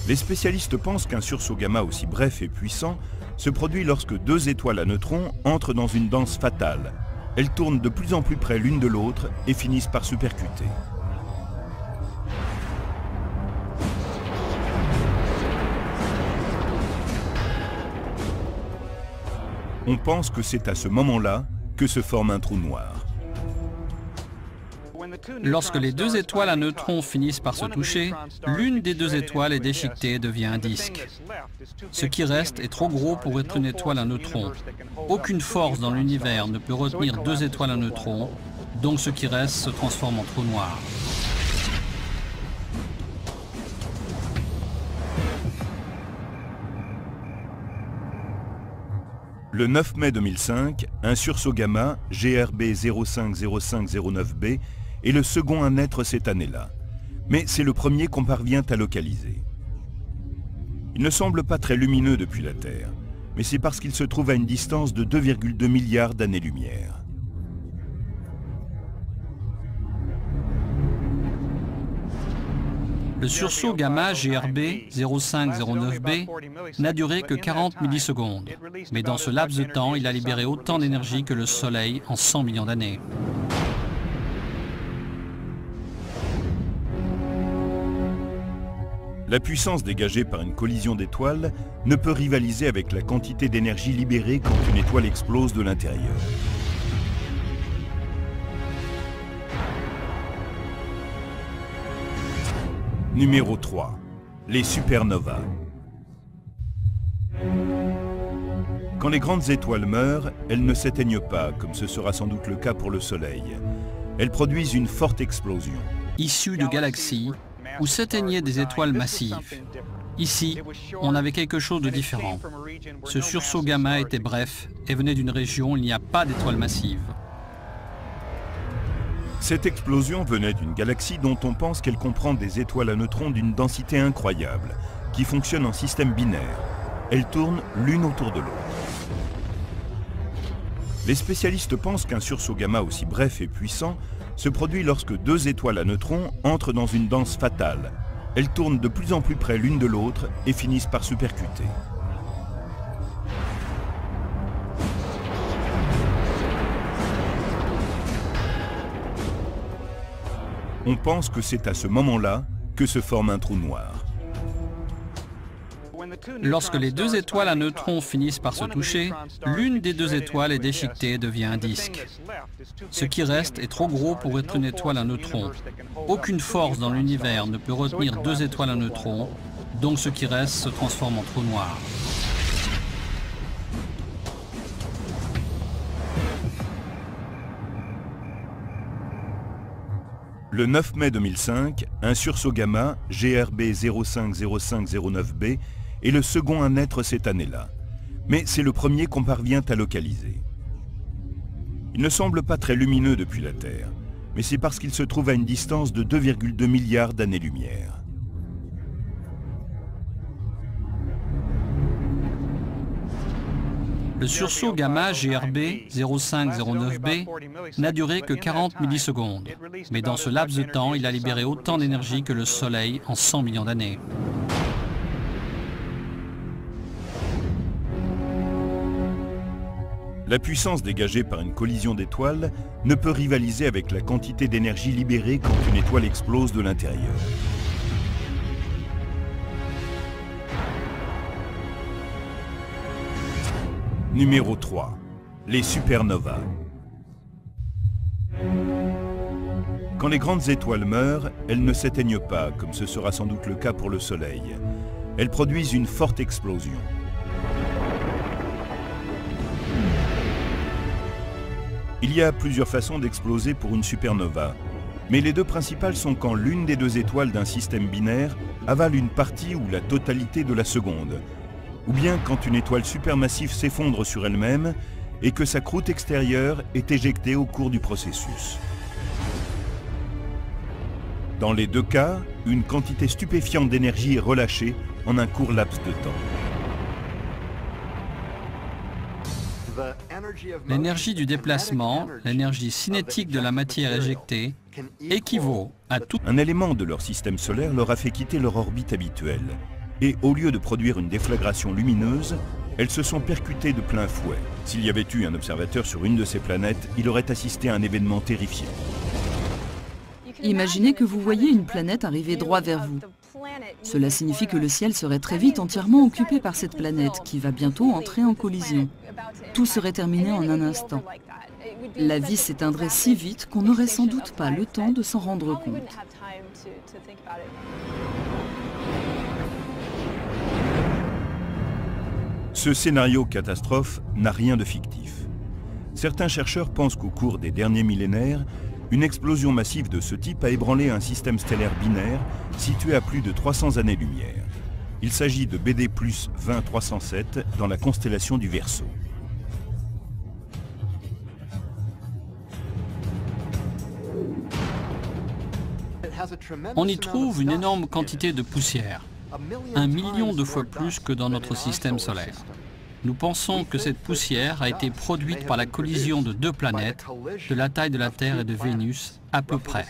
Les spécialistes pensent qu'un sursaut gamma aussi bref et puissant se produit lorsque deux étoiles à neutrons entrent dans une danse fatale. Elles tournent de plus en plus près l'une de l'autre et finissent par se percuter. On pense que c'est à ce moment-là que se forme un trou noir. Lorsque les deux étoiles à neutrons finissent par se toucher, l'une des deux étoiles est déchiquetée et devient un disque. Ce qui reste est trop gros pour être une étoile à neutrons. Aucune force dans l'univers ne peut retenir deux étoiles à neutrons, donc ce qui reste se transforme en trou noir. Le 9 mai 2005, un sursaut gamma, GRB 050509b, est le second à naître cette année-là. Mais c'est le premier qu'on parvient à localiser. Il ne semble pas très lumineux depuis la Terre, mais c'est parce qu'il se trouve à une distance de 2,2 milliards d'années-lumière. Le sursaut gamma GRB 0509b n'a duré que 40 millisecondes, mais dans ce laps de temps, il a libéré autant d'énergie que le Soleil en 100 millions d'années. La puissance dégagée par une collision d'étoiles ne peut rivaliser avec la quantité d'énergie libérée quand une étoile explose de l'intérieur. Numéro 3. Les supernovas. Quand les grandes étoiles meurent, elles ne s'éteignent pas, comme ce sera sans doute le cas pour le Soleil. Elles produisent une forte explosion. Issues de galaxies où s'éteignaient des étoiles massives. Ici, on avait quelque chose de différent. Ce sursaut gamma était bref et venait d'une région où il n'y a pas d'étoiles massives. Cette explosion venait d'une galaxie dont on pense qu'elle comprend des étoiles à neutrons d'une densité incroyable, qui fonctionnent en système binaire. Elles tournent l'une autour de l'autre. Les spécialistes pensent qu'un sursaut gamma aussi bref et puissant se produit lorsque deux étoiles à neutrons entrent dans une danse fatale. Elles tournent de plus en plus près l'une de l'autre et finissent par se percuter. On pense que c'est à ce moment-là que se forme un trou noir. Lorsque les deux étoiles à neutrons finissent par se toucher, l'une des deux étoiles est déchiquetée et devient un disque. Ce qui reste est trop gros pour être une étoile à neutrons. Aucune force dans l'univers ne peut retenir deux étoiles à neutrons, donc ce qui reste se transforme en trou noir. Le 9 mai 2005, un sursaut gamma, GRB 050509b, est le second à naître cette année-là. Mais c'est le premier qu'on parvient à localiser. Il ne semble pas très lumineux depuis la Terre, mais c'est parce qu'il se trouve à une distance de 2,2 milliards d'années-lumière. Le sursaut gamma GRB 0509b n'a duré que 40 millisecondes, mais dans ce laps de temps, il a libéré autant d'énergie que le Soleil en 100 millions d'années. La puissance dégagée par une collision d'étoiles ne peut rivaliser avec la quantité d'énergie libérée quand une étoile explose de l'intérieur. Numéro 3. Les supernovas. Quand les grandes étoiles meurent, elles ne s'éteignent pas, comme ce sera sans doute le cas pour le Soleil. Elles produisent une forte explosion. Il y a plusieurs façons d'exploser pour une supernova, mais les deux principales sont quand l'une des deux étoiles d'un système binaire avale une partie ou la totalité de la seconde, ou bien quand une étoile supermassive s'effondre sur elle-même et que sa croûte extérieure est éjectée au cours du processus. Dans les deux cas, une quantité stupéfiante d'énergie est relâchée en un court laps de temps. L'énergie du déplacement, l'énergie cinétique de la matière éjectée, équivaut à tout. Un élément de leur système solaire leur a fait quitter leur orbite habituelle. Et au lieu de produire une déflagration lumineuse, elles se sont percutées de plein fouet. S'il y avait eu un observateur sur une de ces planètes, il aurait assisté à un événement terrifiant. Imaginez que vous voyez une planète arriver droit vers vous. Cela signifie que le ciel serait très vite entièrement occupé par cette planète qui va bientôt entrer en collision. Tout serait terminé en un instant. La vie s'éteindrait si vite qu'on n'aurait sans doute pas le temps de s'en rendre compte. Ce scénario catastrophe n'a rien de fictif. Certains chercheurs pensent qu'au cours des derniers millénaires, une explosion massive de ce type a ébranlé un système stellaire binaire situé à plus de 300 années-lumière. Il s'agit de BD plus 20307 dans la constellation du Verseau. On y trouve une énorme quantité de poussière, 1 million de fois plus que dans notre système solaire. Nous pensons que cette poussière a été produite par la collision de deux planètes, de la taille de la Terre et de Vénus, à peu près.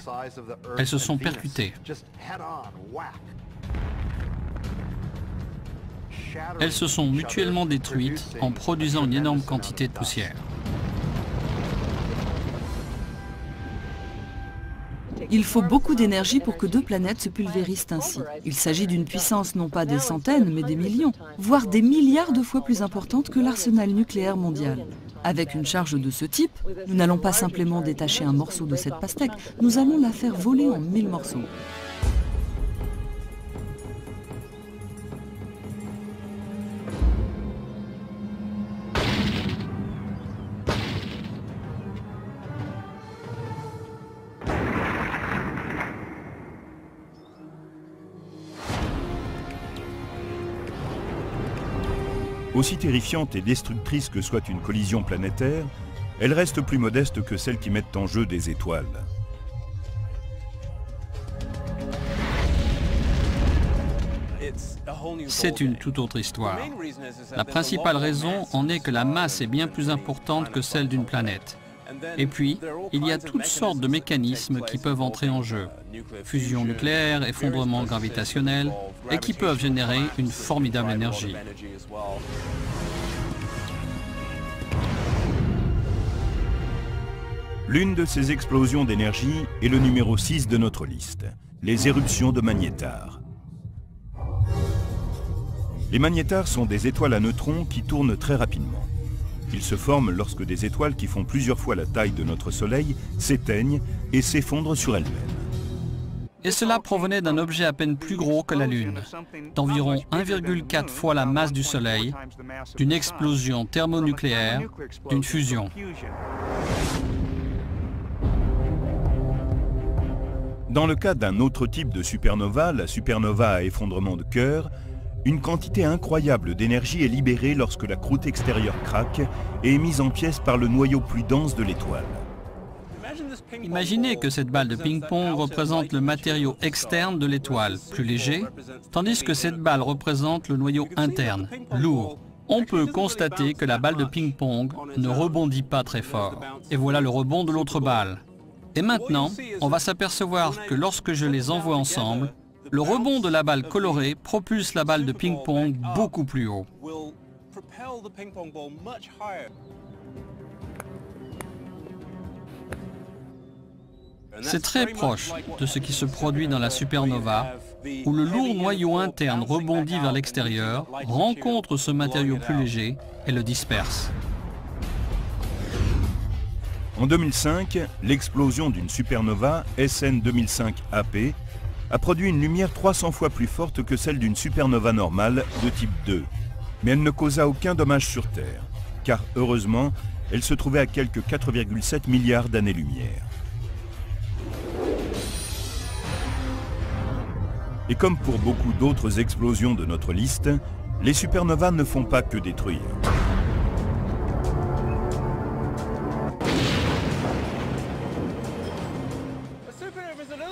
Elles se sont percutées. Elles se sont mutuellement détruites en produisant une énorme quantité de poussière. Il faut beaucoup d'énergie pour que deux planètes se pulvérisent ainsi. Il s'agit d'une puissance non pas des centaines, mais des millions, voire des milliards de fois plus importante que l'arsenal nucléaire mondial. Avec une charge de ce type, nous n'allons pas simplement détacher un morceau de cette pastèque, nous allons la faire voler en 1000 morceaux. Aussi terrifiante et destructrice que soit une collision planétaire, elle reste plus modeste que celles qui mettent en jeu des étoiles. c'est une toute autre histoire. La principale raison en est que la masse est bien plus importante que celle d'une planète. Et puis, il y a toutes sortes de mécanismes qui peuvent entrer en jeu. Fusion nucléaire, effondrement gravitationnel, et qui peuvent générer une formidable énergie. L'une de ces explosions d'énergie est le numéro 6 de notre liste, les éruptions de magnétars. Les magnétars sont des étoiles à neutrons qui tournent très rapidement. Ils se forment lorsque des étoiles qui font plusieurs fois la taille de notre Soleil s'éteignent et s'effondrent sur elles-mêmes. Et cela provenait d'un objet à peine plus gros que la Lune, d'environ 1,4 fois la masse du Soleil, d'une explosion thermonucléaire, d'une fusion. Dans le cas d'un autre type de supernova, la supernova à effondrement de cœur, une quantité incroyable d'énergie est libérée lorsque la croûte extérieure craque et est mise en pièces par le noyau plus dense de l'étoile. Imaginez que cette balle de ping-pong représente le matériau externe de l'étoile, plus léger, tandis que cette balle représente le noyau interne, lourd. On peut constater que la balle de ping-pong ne rebondit pas très fort. Et voilà le rebond de l'autre balle. Et maintenant, on va s'apercevoir que lorsque je les envoie ensemble, le rebond de la balle colorée propulse la balle de ping-pong beaucoup plus haut. C'est très proche de ce qui se produit dans la supernova, où le lourd noyau interne rebondit vers l'extérieur, rencontre ce matériau plus léger et le disperse. En 2005, l'explosion d'une supernova SN 2005 AP a produit une lumière 300 fois plus forte que celle d'une supernova normale de type 2. Mais elle ne causa aucun dommage sur Terre, car heureusement, elle se trouvait à quelques 4,7 milliards d'années-lumière. Et comme pour beaucoup d'autres explosions de notre liste, les supernovas ne font pas que détruire.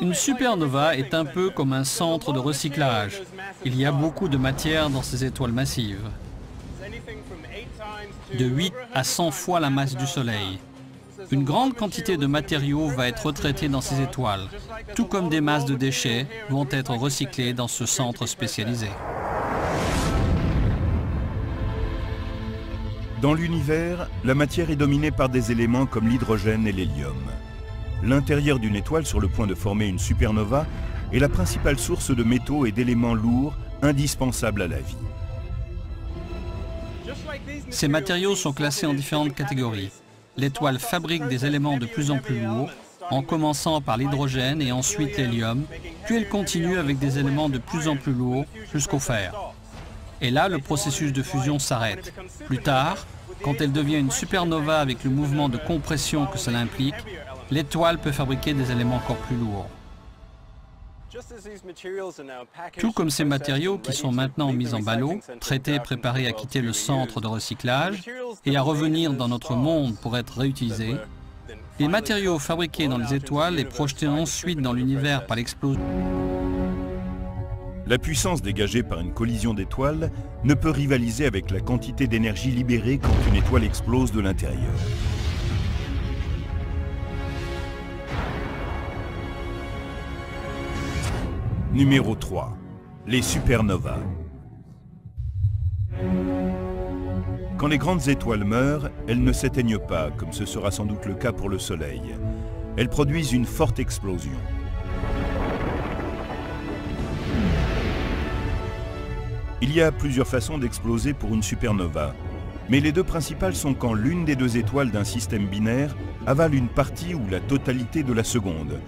Une supernova est un peu comme un centre de recyclage. Il y a beaucoup de matière dans ces étoiles massives. De 8 à 100 fois la masse du Soleil. Une grande quantité de matériaux va être retraitée dans ces étoiles, tout comme des masses de déchets vont être recyclées dans ce centre spécialisé. Dans l'univers, la matière est dominée par des éléments comme l'hydrogène et l'hélium. L'intérieur d'une étoile sur le point de former une supernova est la principale source de métaux et d'éléments lourds indispensables à la vie. Ces matériaux sont classés en différentes catégories. L'étoile fabrique des éléments de plus en plus lourds, en commençant par l'hydrogène et ensuite l'hélium, puis elle continue avec des éléments de plus en plus lourds jusqu'au fer. Et là, le processus de fusion s'arrête. Plus tard, quand elle devient une supernova avec le mouvement de compression que cela implique, l'étoile peut fabriquer des éléments encore plus lourds. Tout comme ces matériaux qui sont maintenant mis en ballot, traités, préparés à quitter le centre de recyclage et à revenir dans notre monde pour être réutilisés, les matériaux fabriqués dans les étoiles et projetés ensuite dans l'univers par l'explosion. La puissance dégagée par une collision d'étoiles ne peut rivaliser avec la quantité d'énergie libérée quand une étoile explose de l'intérieur. Numéro 3. Les supernovas. Quand les grandes étoiles meurent, elles ne s'éteignent pas, comme ce sera sans doute le cas pour le Soleil. Elles produisent une forte explosion. Il y a plusieurs façons d'exploser pour une supernova, mais les deux principales sont quand l'une des deux étoiles d'un système binaire avale une partie ou la totalité de la seconde,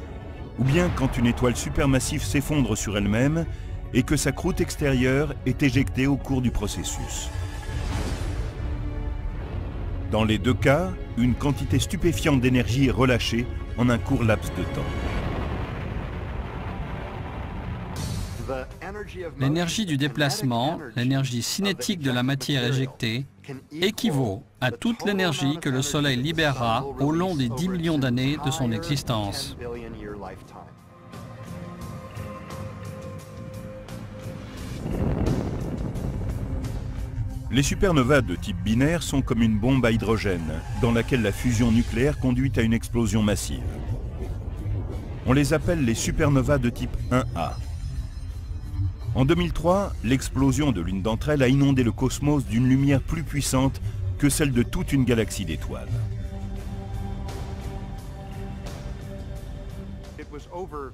ou bien quand une étoile supermassive s'effondre sur elle-même et que sa croûte extérieure est éjectée au cours du processus. Dans les deux cas, une quantité stupéfiante d'énergie est relâchée en un court laps de temps. L'énergie du déplacement, l'énergie cinétique de la matière éjectée, équivaut à toute l'énergie que le Soleil libérera au long des 10 millions d'années de son existence. Les supernovas de type binaire sont comme une bombe à hydrogène, dans laquelle la fusion nucléaire conduit à une explosion massive. On les appelle les supernovas de type 1A. En 2003, l'explosion de l'une d'entre elles a inondé le cosmos d'une lumière plus puissante que celle de toute une galaxie d'étoiles.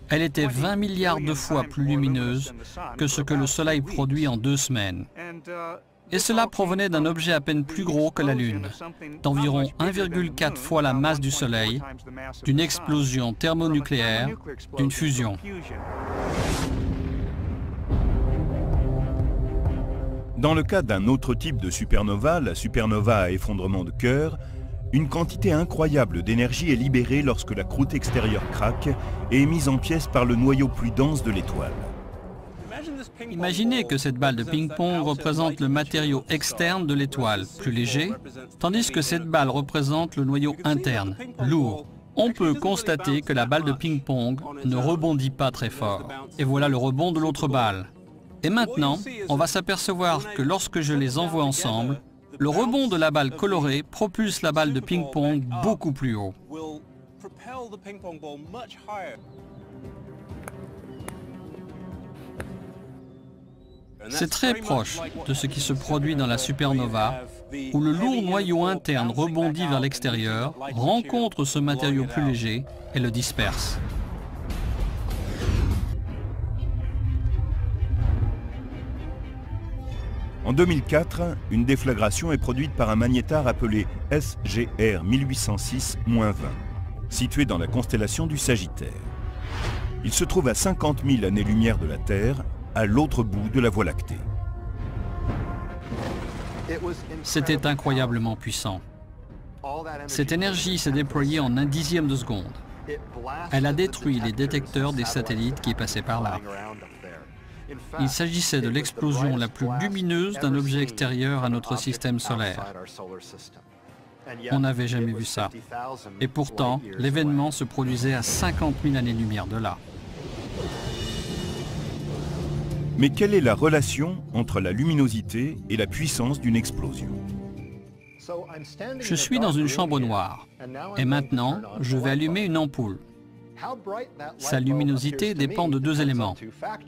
Elle était 20 milliards de fois plus lumineuse que ce que le Soleil produit en 2 semaines. Et cela provenait d'un objet à peine plus gros que la Lune, d'environ 1,4 fois la masse du Soleil, d'une explosion thermonucléaire, d'une fusion. Dans le cas d'un autre type de supernova, la supernova à effondrement de cœur, une quantité incroyable d'énergie est libérée lorsque la croûte extérieure craque et est mise en pièces par le noyau plus dense de l'étoile. Imaginez que cette balle de ping-pong représente le matériau externe de l'étoile, plus léger, tandis que cette balle représente le noyau interne, lourd. On peut constater que la balle de ping-pong ne rebondit pas très fort. Et voilà le rebond de l'autre balle. Et maintenant, on va s'apercevoir que lorsque je les envoie ensemble, le rebond de la balle colorée propulse la balle de ping-pong beaucoup plus haut. C'est très proche de ce qui se produit dans la supernova, où le lourd noyau interne rebondit vers l'extérieur, rencontre ce matériau plus léger et le disperse. En 2004, une déflagration est produite par un magnétar appelé SGR 1806-20, situé dans la constellation du Sagittaire. Il se trouve à 50 000 années-lumière de la Terre, à l'autre bout de la Voie lactée. C'était incroyablement puissant. Cette énergie s'est déployée en 1/10 de seconde. Elle a détruit les détecteurs des satellites qui passaient par là. Il s'agissait de l'explosion la plus lumineuse d'un objet extérieur à notre système solaire. On n'avait jamais vu ça. Et pourtant, l'événement se produisait à 50 000 années-lumière de là. Mais quelle est la relation entre la luminosité et la puissance d'une explosion? Je suis dans une chambre noire. Et maintenant, je vais allumer une ampoule. Sa luminosité dépend de 2 éléments.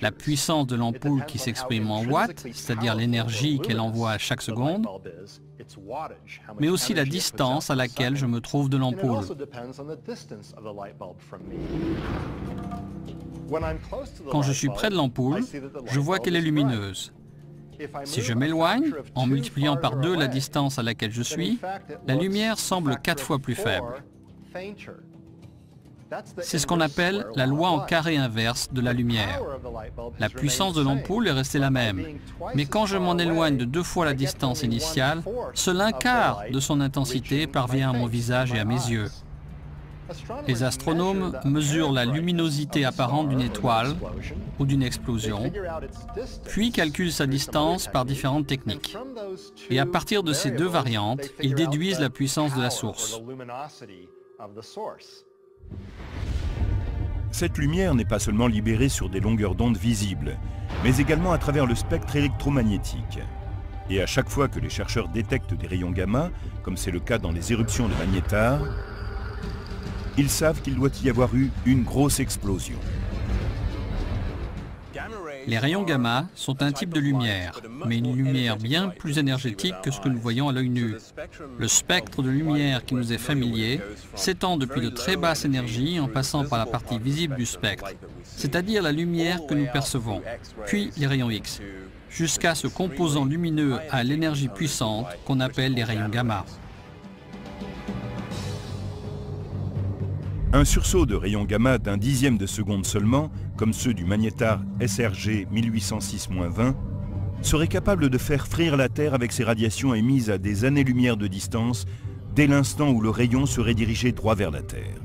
La puissance de l'ampoule qui s'exprime en watts, c'est-à-dire l'énergie qu'elle envoie à chaque seconde, mais aussi la distance à laquelle je me trouve de l'ampoule. Quand je suis près de l'ampoule, je vois qu'elle est lumineuse. Si je m'éloigne, en multipliant par 2 la distance à laquelle je suis, la lumière semble 4 fois plus faible. C'est ce qu'on appelle la loi en carré inverse de la lumière. La puissance de l'ampoule est restée la même, mais quand je m'en éloigne de 2 fois la distance initiale, seul 1/4 de son intensité parvient à mon visage et à mes yeux. Les astronomes mesurent la luminosité apparente d'une étoile ou d'une explosion, puis calculent sa distance par différentes techniques. Et à partir de ces 2 variantes, ils déduisent la puissance de la source. Cette lumière n'est pas seulement libérée sur des longueurs d'onde visibles, mais également à travers le spectre électromagnétique. Et à chaque fois que les chercheurs détectent des rayons gamma, comme c'est le cas dans les éruptions de magnétars, ils savent qu'il doit y avoir eu une grosse explosion. Les rayons gamma sont un type de lumière, mais une lumière bien plus énergétique que ce que nous voyons à l'œil nu. Le spectre de lumière qui nous est familier s'étend depuis de très basses énergies en passant par la partie visible du spectre, c'est-à-dire la lumière que nous percevons, puis les rayons X, jusqu'à ce composant lumineux à l'énergie puissante qu'on appelle les rayons gamma. Un sursaut de rayons gamma d'1/10 de seconde seulement, comme ceux du magnétar SRG 1806-20, serait capable de faire frire la Terre avec ses radiations émises à des années-lumière de distance dès l'instant où le rayon serait dirigé droit vers la Terre.